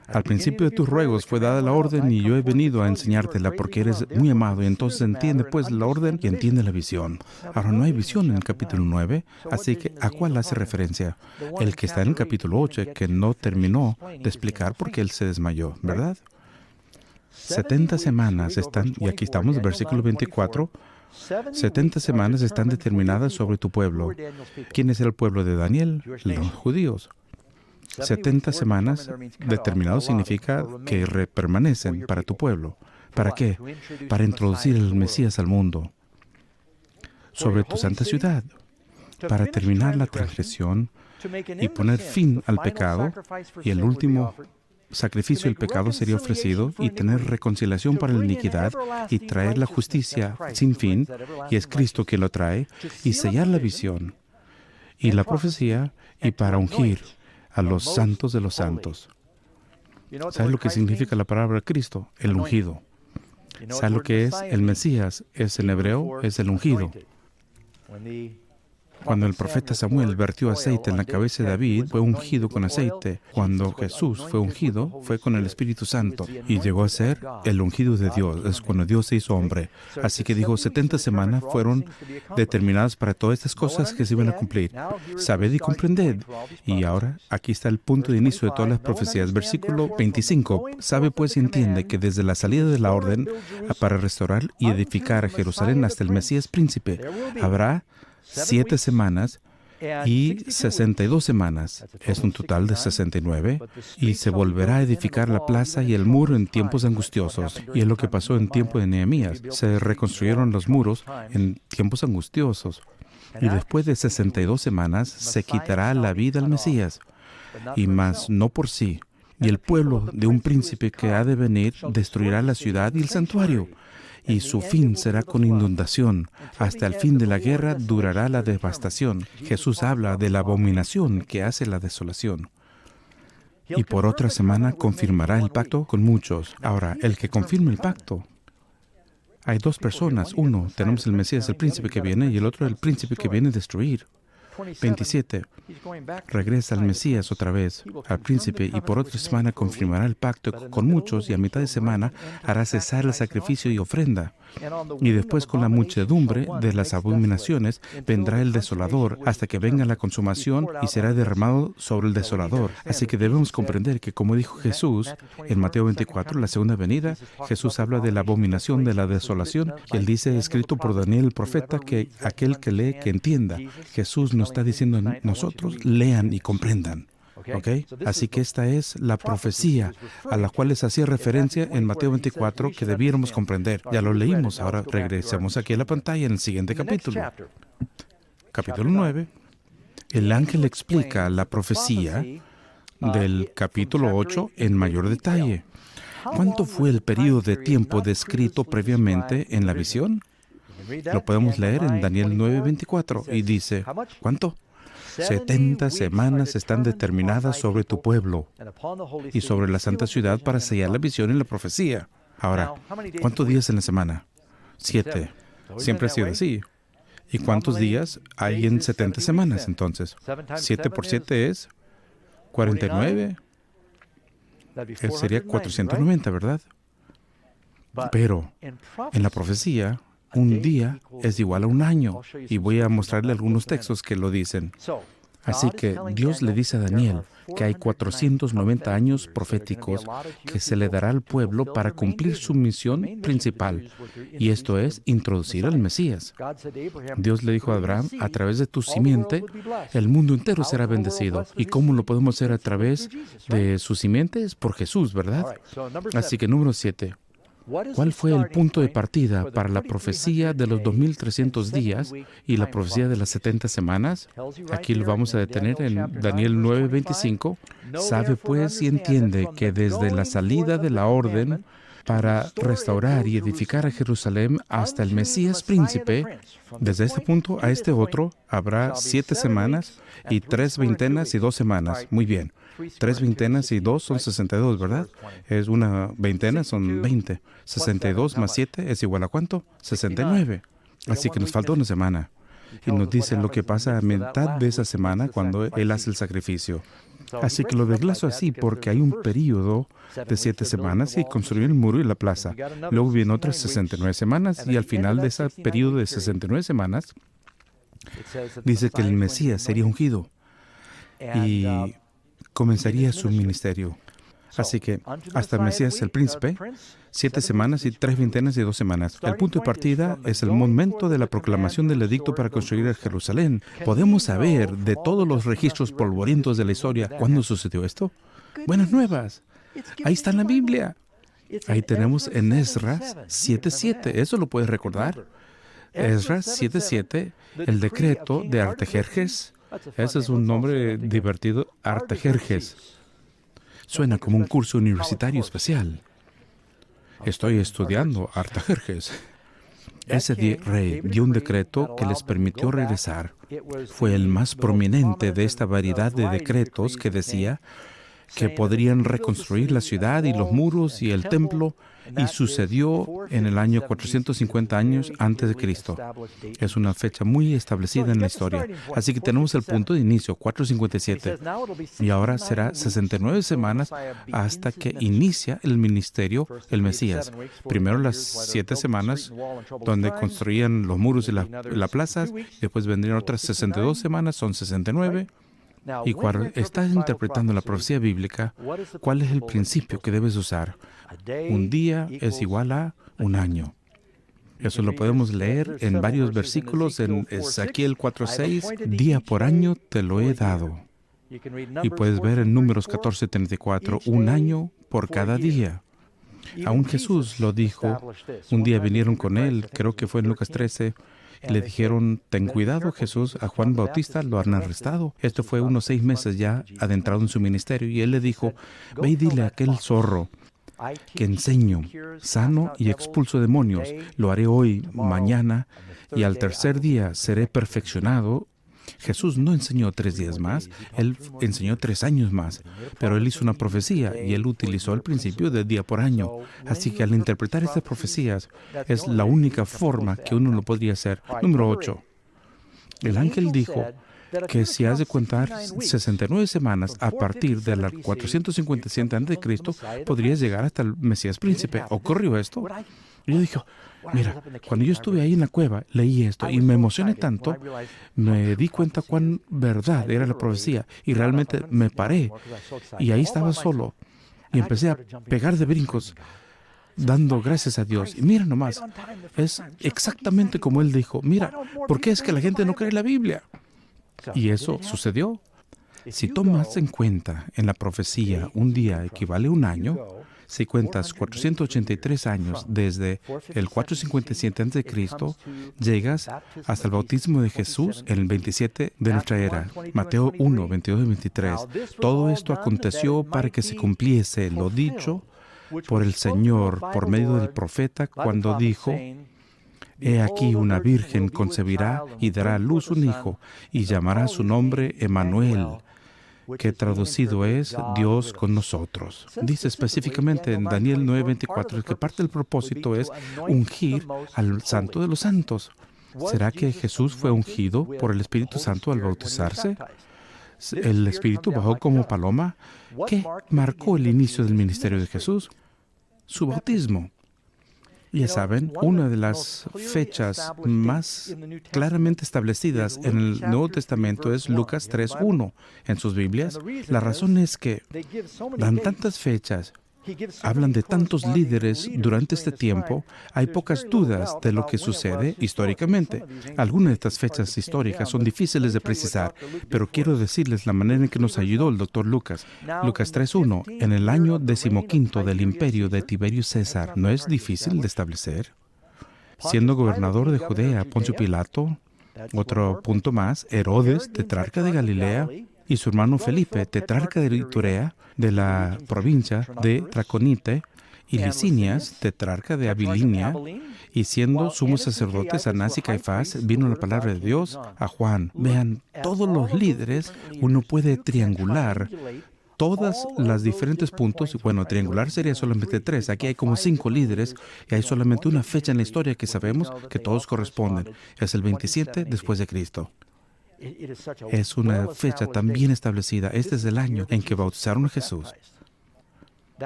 Al principio de tus ruegos fue dada la orden y yo he venido a enseñártela porque eres muy amado. Y entonces entiende pues la orden y entiende la visión. Ahora no hay visión en el capítulo 9, así que ¿a cuál hace referencia? El que está en el capítulo 8, que no terminó de explicar porque él se desmayó, ¿verdad? 70 semanas están, y aquí estamos, versículo 24, 70 semanas están determinadas sobre tu pueblo. ¿Quién es el pueblo de Daniel? Los judíos. 70 semanas determinados significa que permanecen para tu pueblo. ¿Para qué? Para introducir el Mesías al mundo. Sobre tu santa ciudad. Para terminar la transgresión y poner fin al pecado. Y el último sacrificio del pecado sería ofrecido y tener reconciliación para la iniquidad y traer la justicia sin fin. Y es Cristo quien lo trae. Y sellar la visión y la profecía y para ungir a los santos de los santos. ¿Sabes lo que significa la palabra Cristo? El ungido. ¿Sabes lo que es el Mesías? Es en hebreo, es el ungido. Cuando el profeta Samuel vertió aceite en la cabeza de David, fue ungido con aceite. Cuando Jesús fue ungido, fue con el Espíritu Santo y llegó a ser el ungido de Dios. Es cuando Dios se hizo hombre. Así que dijo, 70 semanas fueron determinadas para todas estas cosas que se iban a cumplir. Sabed y comprended. Y ahora, aquí está el punto de inicio de todas las profecías. Versículo 25. Sabe pues y entiende que desde la salida de la orden para restaurar y edificar a Jerusalén hasta el Mesías príncipe, habrá 7 semanas y 62 semanas. Es un total de 69. Y se volverá a edificar la plaza y el muro en tiempos angustiosos. Y es lo que pasó en tiempo de Nehemías. Se reconstruyeron los muros en tiempos angustiosos. Y después de 62 semanas se quitará la vida al Mesías, y más no por sí. Y el pueblo de un príncipe que ha de venir destruirá la ciudad y el santuario, y su fin será con inundación. Hasta el fin de la guerra durará la devastación. Jesús habla de la abominación que hace la desolación. Y por otra semana confirmará el pacto con muchos. Ahora, el que confirme el pacto, hay dos personas. Uno, tenemos el Mesías, el príncipe que viene, y el otro, el príncipe que viene a destruir. 27. Regresa al Mesías otra vez, al príncipe, y por otra semana confirmará el pacto con muchos, y a mitad de semana hará cesar el sacrificio y ofrenda. Y después, con la muchedumbre de las abominaciones, vendrá el desolador, hasta que venga la consumación y será derramado sobre el desolador. Así que debemos comprender que, como dijo Jesús en Mateo 24, la segunda venida, Jesús habla de la abominación de la desolación, y él dice, escrito por Daniel el profeta, que aquel que lee, que entienda. Jesús nos está diciendo a nosotros, lean y comprendan. ¿Okay? Así que esta es la profecía a la cual les hacía referencia en Mateo 24 que debiéramos comprender. Ya lo leímos, ahora regresemos aquí a la pantalla en el siguiente capítulo. Capítulo 9. El ángel explica la profecía del capítulo 8 en mayor detalle. ¿Cuánto fue el periodo de tiempo descrito previamente en la visión? Lo podemos leer en Daniel 9:24 y dice, ¿cuánto? 70 semanas están determinadas sobre tu pueblo y sobre la santa ciudad para sellar la visión y la profecía. Ahora, ¿cuántos días en la semana? 7. Siempre ha sido así. ¿Y cuántos días hay en 70 semanas entonces? 7 por 7 es 49. Sería 490, ¿verdad? Pero en la profecía, un día es igual a un año, y voy a mostrarle algunos textos que lo dicen. Así que Dios le dice a Daniel que hay 490 años proféticos que se le dará al pueblo para cumplir su misión principal, y esto es introducir al Mesías. Dios le dijo a Abraham, a través de tu simiente, el mundo entero será bendecido. ¿Y cómo lo podemos hacer a través de su simiente? Es por Jesús, ¿verdad? Así que número 7. ¿Cuál fue el punto de partida para la profecía de los 2300 días y la profecía de las 70 semanas? Aquí lo vamos a detener en Daniel 9:25. Sabe pues y entiende que desde la salida de la orden para restaurar y edificar a Jerusalén hasta el Mesías príncipe, desde este punto a este otro habrá 7 semanas y 3 veintenas y 2 semanas. Muy bien. 3 veintenas y 2 son 62, ¿verdad? Es una veintena, son 20. 62 más 7 es igual a ¿cuánto? 69. Así que nos falta una semana. Y nos dice lo que pasa a mitad de esa semana cuando Él hace el sacrificio. Así que lo desglaso así porque hay un periodo de 7 semanas y construir el muro y la plaza. Luego vienen otras 69 semanas y al final de ese periodo de 69 semanas dice que el Mesías sería ungido y comenzaría su ministerio. Así que hasta el Mesías, el príncipe, 7 semanas y 3 veintenas y 2 semanas. El punto de partida es el momento de la proclamación del edicto para construir a Jerusalén. ¿Podemos saber de todos los registros polvorientos de la historia cuándo sucedió esto? Buenas nuevas. Ahí está en la Biblia. Ahí tenemos en Esdras 7:7. ¿Eso lo puedes recordar? Esdras 7:7, el decreto de Artajerjes. Ese es un nombre divertido, Artajerjes. Suena como un curso universitario especial. Estoy estudiando Artajerjes. Ese rey dio un decreto que les permitió regresar. Fue el más prominente de esta variedad de decretos que decía que podrían reconstruir la ciudad y los muros y el templo, y sucedió en el año 450 años antes de Cristo. Es una fecha muy establecida en la historia. Así que tenemos el punto de inicio, 457. Y ahora será 69 semanas hasta que inicia el ministerio, el Mesías. Primero las 7 semanas donde construían los muros y la plaza, después vendrían otras 62 semanas, son 69. Y cuando estás interpretando la profecía bíblica, ¿cuál es el principio que debes usar? Un día es igual a un año. Eso lo podemos leer en varios versículos en Ezequiel 4:6. Día por año te lo he dado. Y puedes ver en Números 14:34, un año por cada día. Aún Jesús lo dijo. Un día vinieron con él, creo que fue en Lucas 13, Le dijeron, ten cuidado, Jesús, a Juan Bautista lo han arrestado. Esto fue unos 6 meses ya adentrado en su ministerio. Y él le dijo, ve y dile a aquel zorro que enseño, sano y expulso demonios. Lo haré hoy, mañana, y al tercer día seré perfeccionado. Jesús no enseñó 3 días más, Él enseñó 3 años más, pero Él hizo una profecía y Él utilizó el principio de día por año. Así que al interpretar estas profecías es la única forma que uno lo podría hacer. Número 8. El ángel dijo que si has de contar 69 semanas a partir de la 457 a.C., podrías llegar hasta el Mesías príncipe. ¿Ocurrió esto? Y yo dije, mira, cuando yo estuve ahí en la cueva, leí esto y me emocioné tanto, me di cuenta cuán verdad era la profecía y realmente me paré y ahí estaba solo y empecé a pegar de brincos dando gracias a Dios. Y mira nomás, es exactamente como Él dijo, mira, ¿por qué es que la gente no cree en la Biblia? Y eso sucedió. Si tomas en cuenta en la profecía un día equivale a un año, si cuentas 483 años desde el 457 a.C., llegas hasta el bautismo de Jesús en el 27 de nuestra era. Mateo 1, 22 y 23. Todo esto aconteció para que se cumpliese lo dicho por el Señor por medio del profeta cuando dijo, he aquí una virgen concebirá y dará a luz un hijo y llamará su nombre Emmanuel, que traducido es Dios con nosotros. Dice específicamente en Daniel 9:24 que parte del propósito es ungir al Santo de los Santos. ¿Será que Jesús fue ungido por el Espíritu Santo al bautizarse? ¿El Espíritu bajó como paloma? ¿Qué marcó el inicio del ministerio de Jesús? Su bautismo. Ya saben, una de las fechas más claramente establecidas en el Nuevo Testamento es Lucas 3:1 en sus Biblias. La razón es que dan tantas fechas, hablan de tantos líderes durante este tiempo, hay pocas dudas de lo que sucede históricamente. Algunas de estas fechas históricas son difíciles de precisar, pero quiero decirles la manera en que nos ayudó el Dr. Lucas. Lucas 3:1, en el año 15 del imperio de Tiberio César, ¿no es difícil de establecer? Siendo gobernador de Judea, Poncio Pilato, otro punto más, Herodes, tetrarca de Galilea, y su hermano Felipe, tetrarca de Iturea, de la provincia de Traconite, y Licinias, tetrarca de Abilinia, y siendo sumos sacerdotes Anás y Caifás, vino la palabra de Dios a Juan. Vean, todos los líderes, uno puede triangular todas las diferentes puntos. Bueno, triangular sería solamente 3. Aquí hay como 5 líderes y hay solamente una fecha en la historia que sabemos que todos corresponden. Es el 27 después de Cristo. Es una fecha tan bien establecida. Este es el año en que bautizaron a Jesús.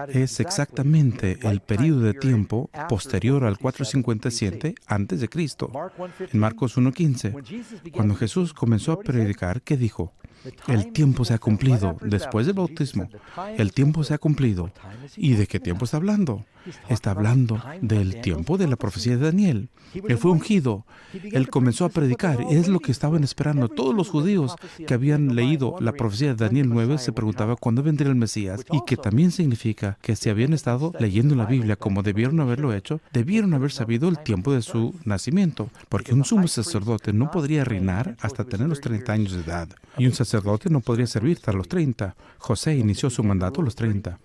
Es exactamente el periodo de tiempo posterior al 457 antes de Cristo. En Marcos 1:15, cuando Jesús comenzó a predicar, ¿qué dijo? El tiempo se ha cumplido. Después del bautismo, el tiempo se ha cumplido. ¿Y de qué tiempo está hablando? Está hablando del tiempo de la profecía de Daniel. Él fue ungido. Él comenzó a predicar. Es lo que estaban esperando. Todos los judíos que habían leído la profecía de Daniel 9 se preguntaban cuándo vendría el Mesías. Y que también significa que si habían estado leyendo la Biblia como debieron haberlo hecho, debieron haber sabido el tiempo de su nacimiento. Porque un sumo sacerdote no podría reinar hasta tener los 30 años de edad. Y un sacerdote no podría servir hasta los 30. José inició su mandato a los 30.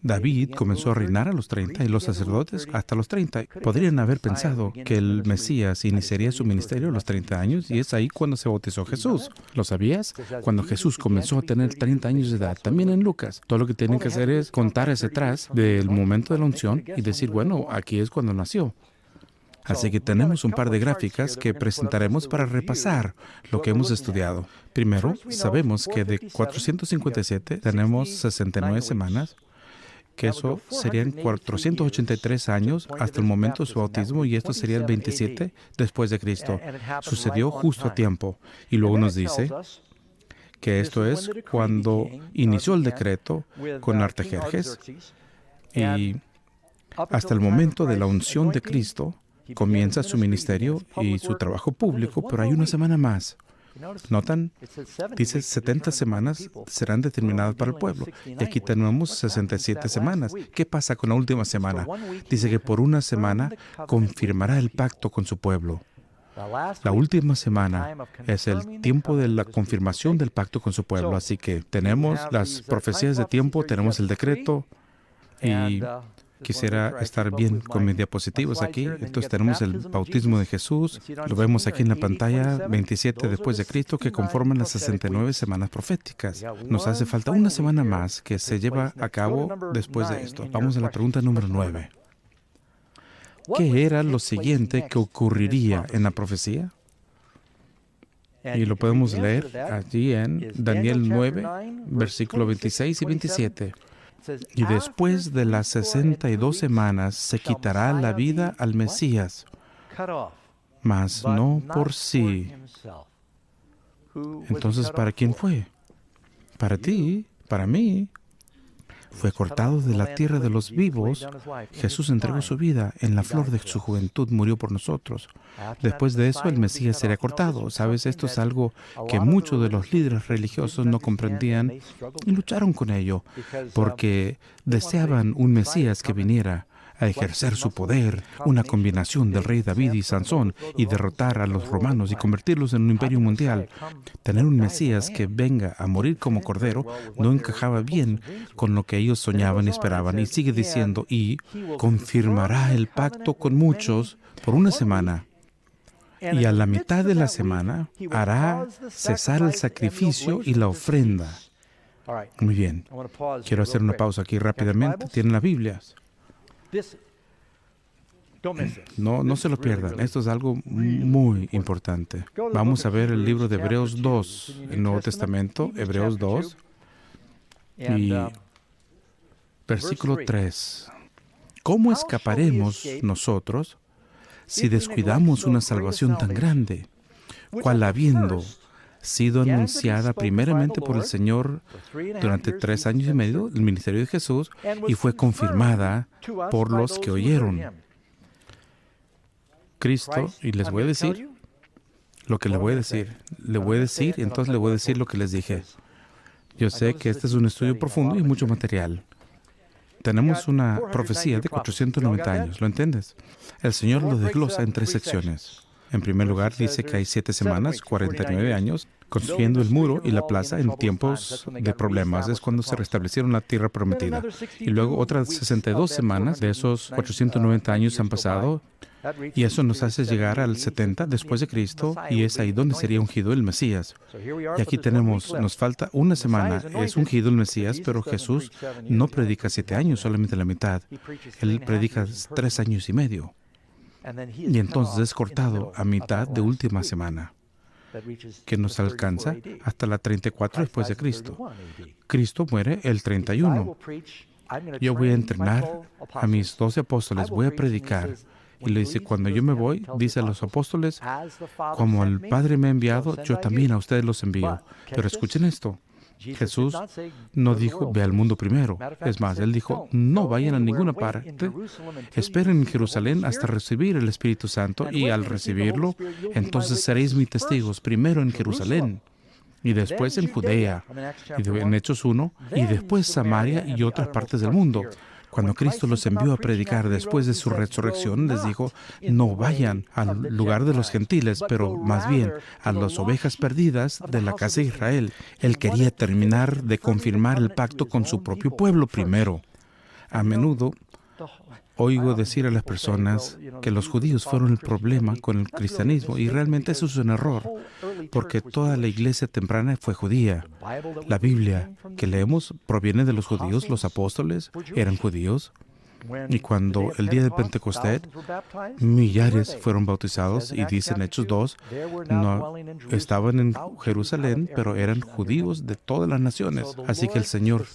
David comenzó a reinar a los 30 y los sacerdotes hasta los 30. Podrían haber pensado que el Mesías iniciaría su ministerio a los 30 años y es ahí cuando se bautizó Jesús. ¿Lo sabías? Cuando Jesús comenzó a tener 30 años de edad, también en Lucas. Todo lo que tienen que hacer es contar ese atrás del momento de la unción y decir, bueno, aquí es cuando nació. Así que tenemos un par de gráficas que presentaremos para repasar lo que hemos estudiado. Primero, sabemos que de 457 tenemos 69 semanas, que eso serían 483 años hasta el momento de su bautismo, y esto sería el 27 después de Cristo. Sucedió justo a tiempo. Y luego nos dice que esto es cuando inició el decreto con Artajerjes, y hasta el momento de la unción de Cristo comienza su ministerio y su trabajo público, pero hay una semana más. ¿Notan? Dice 70 semanas serán determinadas para el pueblo. Y aquí tenemos 67 semanas. ¿Qué pasa con la última semana? Dice que por una semana confirmará el pacto con su pueblo. La última semana es el tiempo de la confirmación del pacto con su pueblo. Así que tenemos las profecías de tiempo, tenemos el decreto y quisiera estar bien con mis diapositivas aquí. Entonces tenemos el bautismo de Jesús. Lo vemos aquí en la pantalla, 27 después de Cristo, que conforman las 69 semanas proféticas. Nos hace falta una semana más que se lleva a cabo después de esto. Vamos a la pregunta número 9. ¿Qué era lo siguiente que ocurriría en la profecía? Y lo podemos leer allí en Daniel 9, versículo 26 y 27. Y después de las 62 semanas se quitará la vida al Mesías, mas no por sí. Entonces, ¿para quién fue? Para ti, para mí. Fue cortado de la tierra de los vivos. Jesús entregó su vida en la flor de su juventud, murió por nosotros. Después de eso, el Mesías sería cortado. ¿Sabes? Esto es algo que muchos de los líderes religiosos no comprendían y lucharon con ello, porque deseaban un Mesías que viniera a ejercer su poder, una combinación del rey David y Sansón, y derrotar a los romanos y convertirlos en un imperio mundial. Tener un Mesías que venga a morir como cordero no encajaba bien con lo que ellos soñaban y esperaban. Y sigue diciendo, y confirmará el pacto con muchos por una semana. Y a la mitad de la semana hará cesar el sacrificio y la ofrenda. Muy bien. Quiero hacer una pausa aquí rápidamente. ¿Tienen las Biblias? No se lo pierdan. Esto es algo muy importante. Vamos a ver el libro de Hebreos 2, el Nuevo Testamento, Hebreos 2, y versículo 3. ¿Cómo escaparemos nosotros si descuidamos una salvación tan grande, cual habiendo sido anunciada primeramente por el Señor durante 3 años y medio, el ministerio de Jesús, y fue confirmada por los que oyeron? Cristo, y les voy a decir lo que le voy a decir. Le voy a decir, entonces le voy a decir lo que les dije. Yo sé que este es un estudio profundo y mucho material. Tenemos una profecía de 490 años, ¿lo entiendes? El Señor lo desglosa en 3 secciones. En primer lugar, dice que hay 7 semanas, 49 años, construyendo el muro y la plaza en tiempos de problemas. Es cuando se restablecieron la tierra prometida. Y luego otras 62 semanas de esos 490 años han pasado, y eso nos hace llegar al 70 después de Cristo, y es ahí donde sería ungido el Mesías. Y aquí nos falta una semana. Es ungido el Mesías, pero Jesús no predica 7 años, solamente la mitad. Él predica 3 años y medio. Y entonces es cortado a mitad de última semana, que nos alcanza hasta la 34 después de Cristo. Cristo muere el 31. Yo voy a entrenar a mis 12 apóstoles, voy a predicar. Y le dice, cuando yo me voy, dice a los apóstoles, como el Padre me ha enviado, yo también a ustedes los envío. Pero escuchen esto. Jesús no dijo, ve al mundo primero. Es más, Él dijo, no vayan a ninguna parte. Esperen en Jerusalén hasta recibir el Espíritu Santo, y al recibirlo, entonces seréis mis testigos, primero en Jerusalén, y después en Judea, y en Hechos 1, y después Samaria y otras partes del mundo. Cuando Cristo los envió a predicar después de su resurrección, les dijo, no vayan al lugar de los gentiles, pero más bien a las ovejas perdidas de la casa de Israel. Él quería terminar de confirmar el pacto con su propio pueblo primero. A menudo oigo decir a las personas que los judíos fueron el problema con el cristianismo, y realmente eso es un error, porque toda la iglesia temprana fue judía. La Biblia que leemos proviene de los judíos, los apóstoles eran judíos, y cuando el día de Pentecostés, millares fueron bautizados, y dice en Hechos 2, no estaban en Jerusalén, pero eran judíos de todas las naciones. Así que el Señor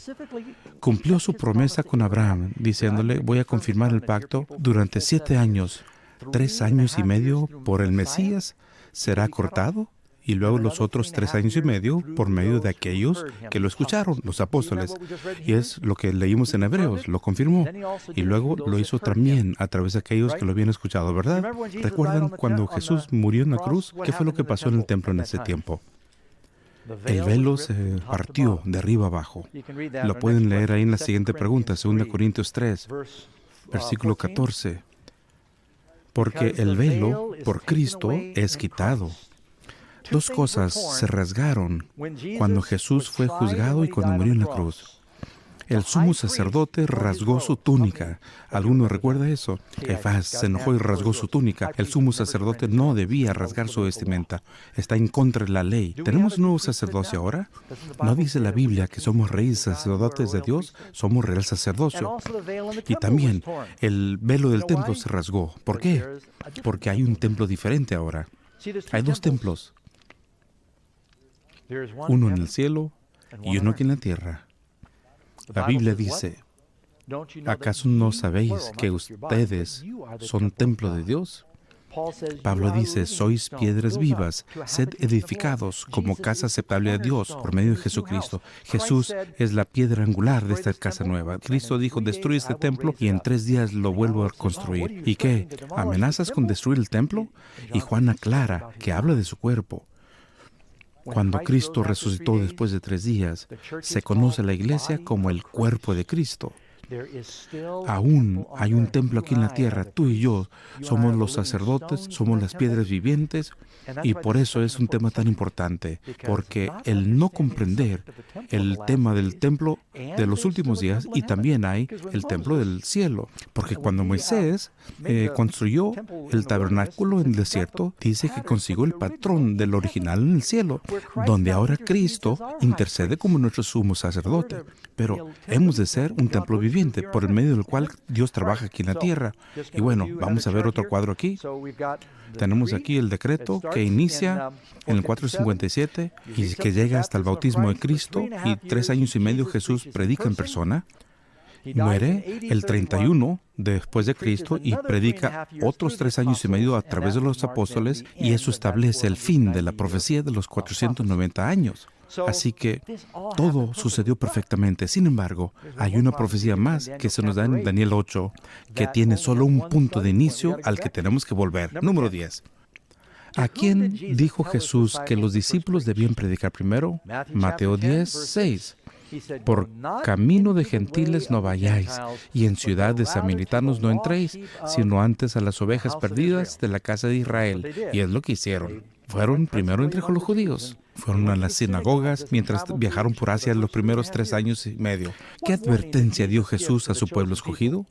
cumplió su promesa con Abraham, diciéndole, voy a confirmar el pacto durante 7 años. 3 años y medio por el Mesías será cortado, y luego los otros 3 años y medio por medio de aquellos que lo escucharon, los apóstoles. Y es lo que leímos en Hebreos, lo confirmó. Y luego lo hizo también a través de aquellos que lo habían escuchado, ¿verdad? ¿Recuerdan cuando Jesús murió en la cruz? ¿Qué fue lo que pasó en el templo en ese tiempo? El velo se partió de arriba abajo. Lo pueden leer ahí en la siguiente pregunta, 2 Corintios 3, versículo 14. porque el velo por Cristo es quitado. Dos cosas se rasgaron cuando Jesús fue juzgado y cuando murió en la cruz. El sumo sacerdote rasgó su túnica. ¿Alguno recuerda eso? Caifás se enojó y rasgó su túnica. El sumo sacerdote no debía rasgar su vestimenta. Está en contra de la ley. ¿Tenemos un nuevo sacerdocio ahora? ¿No dice la Biblia que somos reyes sacerdotes de Dios? Somos real sacerdocio. Y también el velo del templo se rasgó. ¿Por qué? Porque hay un templo diferente ahora. Hay dos templos. Uno en el cielo y uno aquí en la tierra. La Biblia dice, ¿acaso no sabéis que ustedes son templo de Dios? Pablo dice, sois piedras vivas, sed edificados como casa aceptable a Dios por medio de Jesucristo. Jesús es la piedra angular de esta casa nueva. Cristo dijo, destruye este templo y en 3 días lo vuelvo a construir. ¿Y qué? ¿Amenazas con destruir el templo? Y Juan aclara que habla de su cuerpo. Cuando Cristo resucitó después de 3 días, se conoce a la iglesia como el cuerpo de Cristo. Aún hay un templo aquí en la tierra. Tú y yo somos los sacerdotes, somos las piedras vivientes, y por eso es un tema tan importante, porque el no comprender el tema del templo de los últimos días, y también hay el templo del cielo, porque cuando Moisés construyó el tabernáculo en el desierto, dice que consiguió el patrón del original en el cielo, donde ahora Cristo intercede como nuestro sumo sacerdote. Pero hemos de ser un templo viviente, por el medio del cual Dios trabaja aquí en la tierra. Y bueno, vamos a ver otro cuadro aquí. Tenemos aquí el decreto que inicia en el 457 y que llega hasta el bautismo de Cristo, y 3 años y medio Jesús predica en persona. Muere el 31 después de Cristo y predica otros 3 años y medio a través de los apóstoles, y eso establece el fin de la profecía de los 490 años. Así que todo sucedió perfectamente. Sin embargo, hay una profecía más que se nos da en Daniel 8, que tiene solo un punto de inicio al que tenemos que volver. Número 10. ¿A quién dijo Jesús que los discípulos debían predicar primero? Mateo 10, 6. Por camino de gentiles no vayáis, y en ciudad de samaritanos no entréis, sino antes a las ovejas perdidas de la casa de Israel. Y es lo que hicieron. Fueron primero entre los judíos. Fueron a las sinagogas mientras viajaron por Asia los primeros 3 años y medio. ¿Qué advertencia dio Jesús a su pueblo escogido?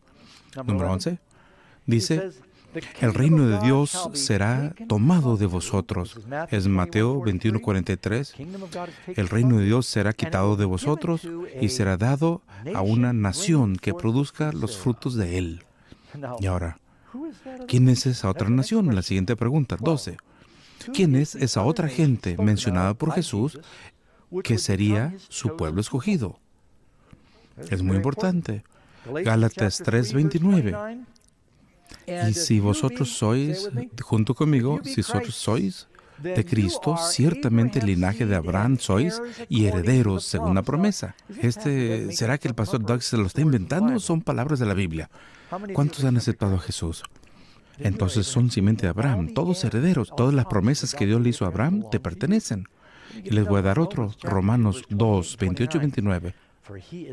Número 11. Dice, el reino de Dios será tomado de vosotros. Es Mateo 21:43. El reino de Dios será quitado de vosotros y será dado a una nación que produzca los frutos de él. Y ahora, ¿quién es esa otra nación? La siguiente pregunta, 12. ¿Quién es esa otra gente mencionada por Jesús que sería su pueblo escogido? Es muy importante. Gálatas 3:29. Y si vosotros sois, junto conmigo, si vosotros sois de Cristo, ciertamente el linaje de Abraham sois y herederos según la promesa. ¿Será que el pastor Doug se lo está inventando o son palabras de la Biblia? ¿Cuántos han aceptado a Jesús? Entonces son simiente de Abraham, todos herederos. Todas las promesas que Dios le hizo a Abraham te pertenecen. Y les voy a dar otro, Romanos 2, 28 y 29.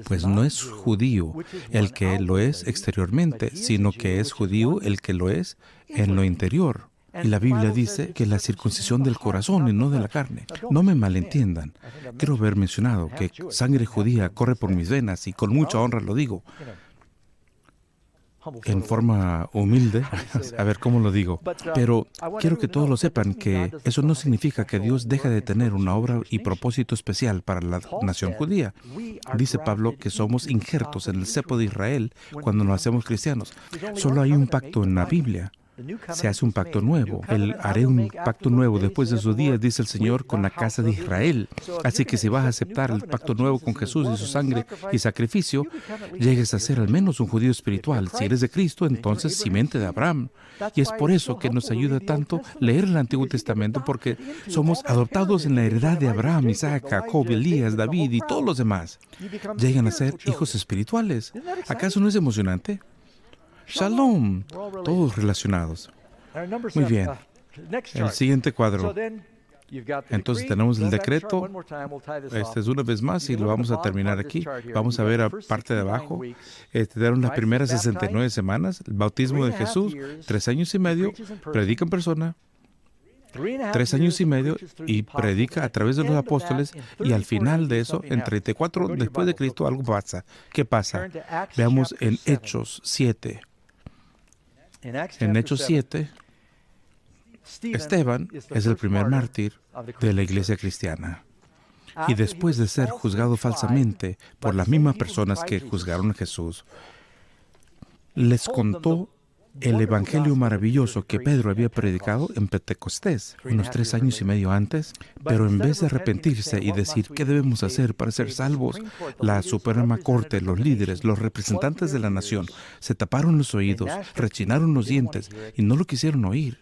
Pues no es judío el que lo es exteriormente, sino que es judío el que lo es en lo interior. Y la Biblia dice que la circuncisión del corazón y no de la carne. No me malentiendan. Quiero haber mencionado que sangre judía corre por mis venas, y con mucha honra lo digo. En forma humilde, a ver cómo lo digo. Pero quiero que todos lo sepan, que eso no significa que Dios deja de tener una obra y propósito especial para la nación judía. Dice Pablo que somos injertos en el cepo de Israel cuando nos hacemos cristianos. Solo hay un pacto en la Biblia. Se hace un pacto nuevo. Haré un pacto nuevo después de esos días, dice el Señor, con la casa de Israel. Así que si vas a aceptar el pacto nuevo con Jesús y su sangre y sacrificio, llegues a ser al menos un judío espiritual. Si eres de Cristo, entonces simiente de Abraham. Y es por eso que nos ayuda tanto leer el Antiguo Testamento, porque somos adoptados en la heredad de Abraham, Isaac, Jacob, Elías, David y todos los demás. Llegan a ser hijos espirituales. ¿Acaso no es emocionante? Shalom, todos relacionados. Muy bien. El siguiente cuadro. Entonces tenemos el decreto. Este es una vez más y lo vamos a terminar aquí. Vamos a ver a parte de abajo. Tenemos las primeras 69 semanas. El bautismo de Jesús, 3 años y medio, predica en persona. 3 años y medio y predica a través de los apóstoles, y al final de eso, en 34 después de Cristo, algo pasa. ¿Qué pasa? Veamos en Hechos 7. En Hechos 7, Esteban es el primer mártir de la iglesia cristiana. Y después de ser juzgado falsamente por las mismas personas que juzgaron a Jesús, les contó el evangelio maravilloso que Pedro había predicado en Pentecostés, unos 3 años y medio antes. Pero en vez de arrepentirse y decir qué debemos hacer para ser salvos, la Suprema Corte, los líderes, los representantes de la nación, se taparon los oídos, rechinaron los dientes y no lo quisieron oír.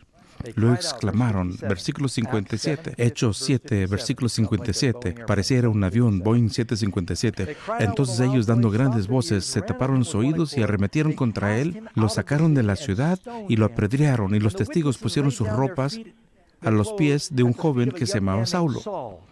Lo exclamaron, versículo 57, Hechos 7, versículo 57, pareciera un avión Boeing 757. Entonces ellos, dando grandes voces, se taparon los oídos y arremetieron contra él, lo sacaron de la ciudad y lo apedrearon, y los testigos pusieron sus ropas a los pies de un joven que se llamaba Saulo,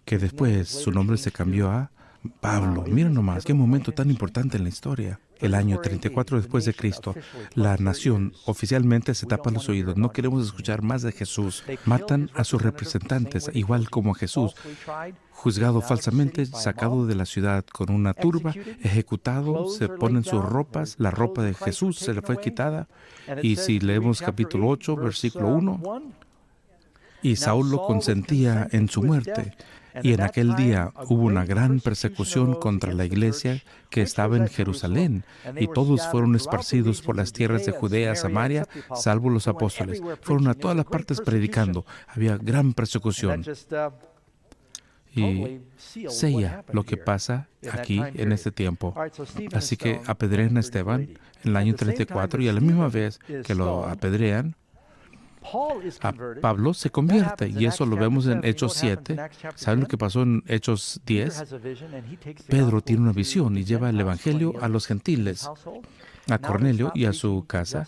que después su nombre se cambió a Pablo. Miren nomás, qué momento tan importante en la historia. El año 34 después de Cristo, la nación oficialmente se tapa los oídos. No queremos escuchar más de Jesús. Matan a sus representantes, igual como a Jesús, juzgado falsamente, sacado de la ciudad con una turba, ejecutado, se ponen sus ropas, la ropa de Jesús se le fue quitada. Y si leemos capítulo 8, versículo 1, y Saulo consentía en su muerte. Y en aquel día hubo una gran persecución contra la iglesia que estaba en Jerusalén, y todos fueron esparcidos por las tierras de Judea, Samaria, salvo los apóstoles. Fueron a todas las partes predicando. Había gran persecución. Y sella lo que pasa aquí en este tiempo. Así que apedrean a Esteban en el año 34, y a la misma vez que lo apedrean, a Pablo se convierte, y eso lo vemos en Hechos 7. ¿Saben lo que pasó en Hechos 10? Pedro tiene una visión y lleva el evangelio a los gentiles, a Cornelio y a su casa,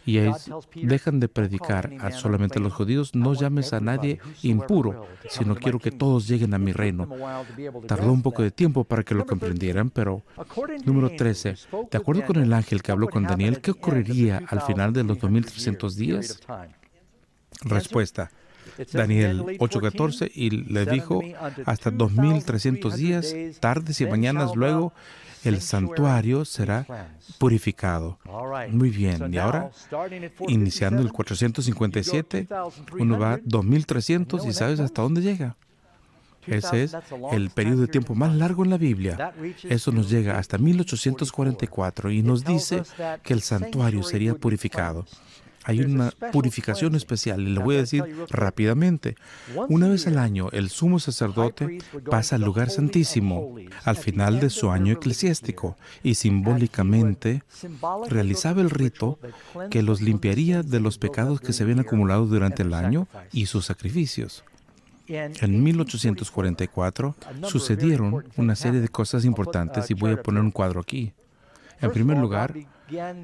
y ellos dejan de predicar a solamente a los judíos. No llames a nadie impuro, sino quiero que todos lleguen a mi reino. Tardó un poco de tiempo para que lo comprendieran, pero número 13, de acuerdo con el ángel que habló con Daniel, ¿qué ocurriría al final de los 2300 días? Respuesta, Daniel 8:14, y le dijo, hasta 2300 días, tardes y mañanas luego, el santuario será purificado. Muy bien, y ahora, iniciando el 457, uno va 2300 y ¿sabes hasta dónde llega? Ese es el periodo de tiempo más largo en la Biblia. Eso nos llega hasta 1844 y nos dice que el santuario sería purificado. Hay una purificación especial, y le voy a decir rápidamente. Una vez al año, el sumo sacerdote pasa al lugar santísimo al final de su año eclesiástico, y simbólicamente realizaba el rito que los limpiaría de los pecados que se habían acumulado durante el año y sus sacrificios. En 1844 sucedieron una serie de cosas importantes, y voy a poner un cuadro aquí. En primer lugar,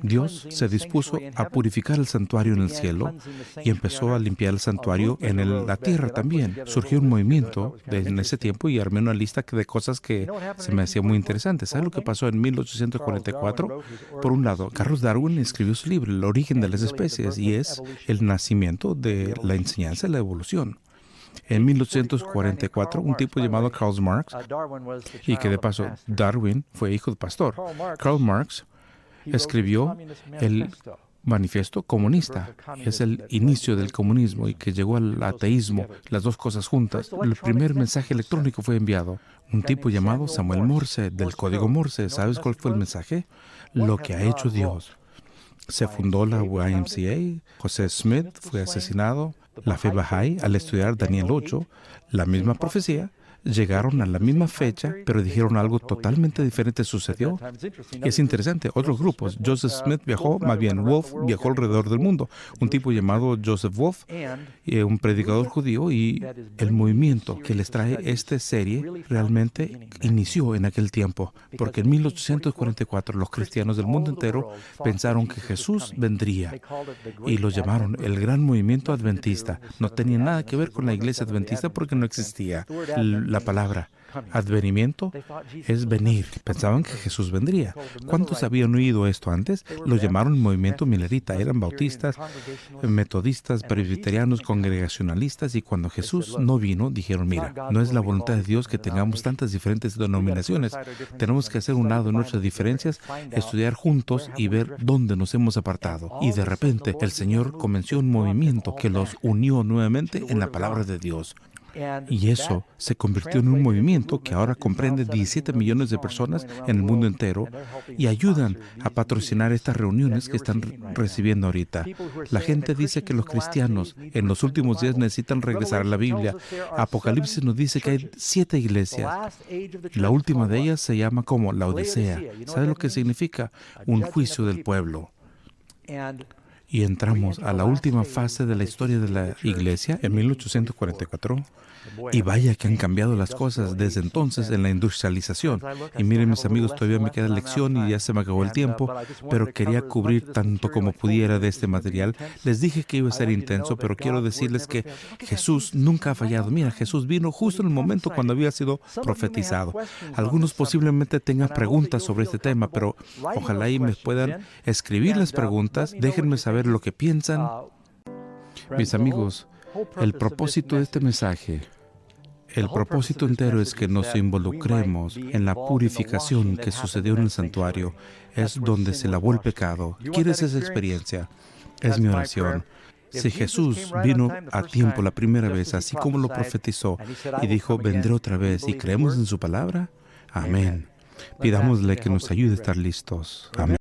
Dios se dispuso a purificar el santuario en el cielo y empezó a limpiar el santuario en la tierra también. Surgió un movimiento en ese tiempo, y armé una lista de cosas que se me hacían muy interesantes. ¿Sabes lo que pasó en 1844? Por un lado, Charles Darwin escribió su libro, El origen de las especies, y es el nacimiento de la enseñanza de la evolución. En 1844, un tipo llamado Karl Marx, y que de paso Darwin fue hijo de pastor, Karl Marx escribió el Manifiesto Comunista. Es el inicio del comunismo y que llegó al ateísmo, las dos cosas juntas. El primer mensaje electrónico fue enviado. Un tipo llamado Samuel Morse, del código Morse. ¿Sabes cuál fue el mensaje? Lo que ha hecho Dios. Se fundó la YMCA, José Smith fue asesinado, la fe Bahá'í, al estudiar Daniel 8, la misma profecía, llegaron a la misma fecha, pero dijeron algo totalmente diferente sucedió. Y es interesante, otros grupos. Joseph Smith viajó, más bien Wolf viajó alrededor del mundo. Un tipo llamado Joseph Wolf, un predicador judío, y el movimiento que les trae esta serie realmente inició en aquel tiempo, porque en 1844 los cristianos del mundo entero pensaron que Jesús vendría y lo llamaron el Gran Movimiento Adventista. No tenía nada que ver con la iglesia adventista porque no existía. La palabra advenimiento es venir. Pensaban que Jesús vendría. ¿Cuántos habían oído esto antes? Lo llamaron movimiento milerita. Eran bautistas, metodistas, presbiterianos, congregacionalistas, y cuando Jesús no vino, dijeron, mira, no es la voluntad de Dios que tengamos tantas diferentes denominaciones. Tenemos que hacer un lado de nuestras diferencias, estudiar juntos y ver dónde nos hemos apartado. Y de repente el Señor comenzó un movimiento que los unió nuevamente en la palabra de Dios. Y eso se convirtió en un movimiento que ahora comprende 17 millones de personas en el mundo entero y ayudan a patrocinar estas reuniones que están recibiendo ahorita. La gente dice que los cristianos en los últimos días necesitan regresar a la Biblia. Apocalipsis nos dice que hay 7 iglesias. La última de ellas se llama como la Odisea. ¿Sabe lo que significa? Un juicio del pueblo. Y entramos a la última fase de la historia de la iglesia en 1844. Y vaya que han cambiado las cosas desde entonces en la industrialización. Y miren, mis amigos, todavía me queda lección y ya se me acabó el tiempo, pero quería cubrir tanto como pudiera de este material. Les dije que iba a ser intenso, pero quiero decirles que Jesús nunca ha fallado. Mira, Jesús vino justo en el momento cuando había sido profetizado. Algunos posiblemente tengan preguntas sobre este tema, pero ojalá y me puedan escribir las preguntas. Déjenme saber lo que piensan. Mis amigos, el propósito de este mensaje, el propósito entero es que nos involucremos en la purificación que sucedió en el santuario. Es donde se lavó el pecado. ¿Quieres esa experiencia? Es mi oración. Si Jesús vino a tiempo la primera vez, así como lo profetizó, y dijo, vendré otra vez, y creemos en su palabra, amén. Pidámosle que nos ayude a estar listos. Amén.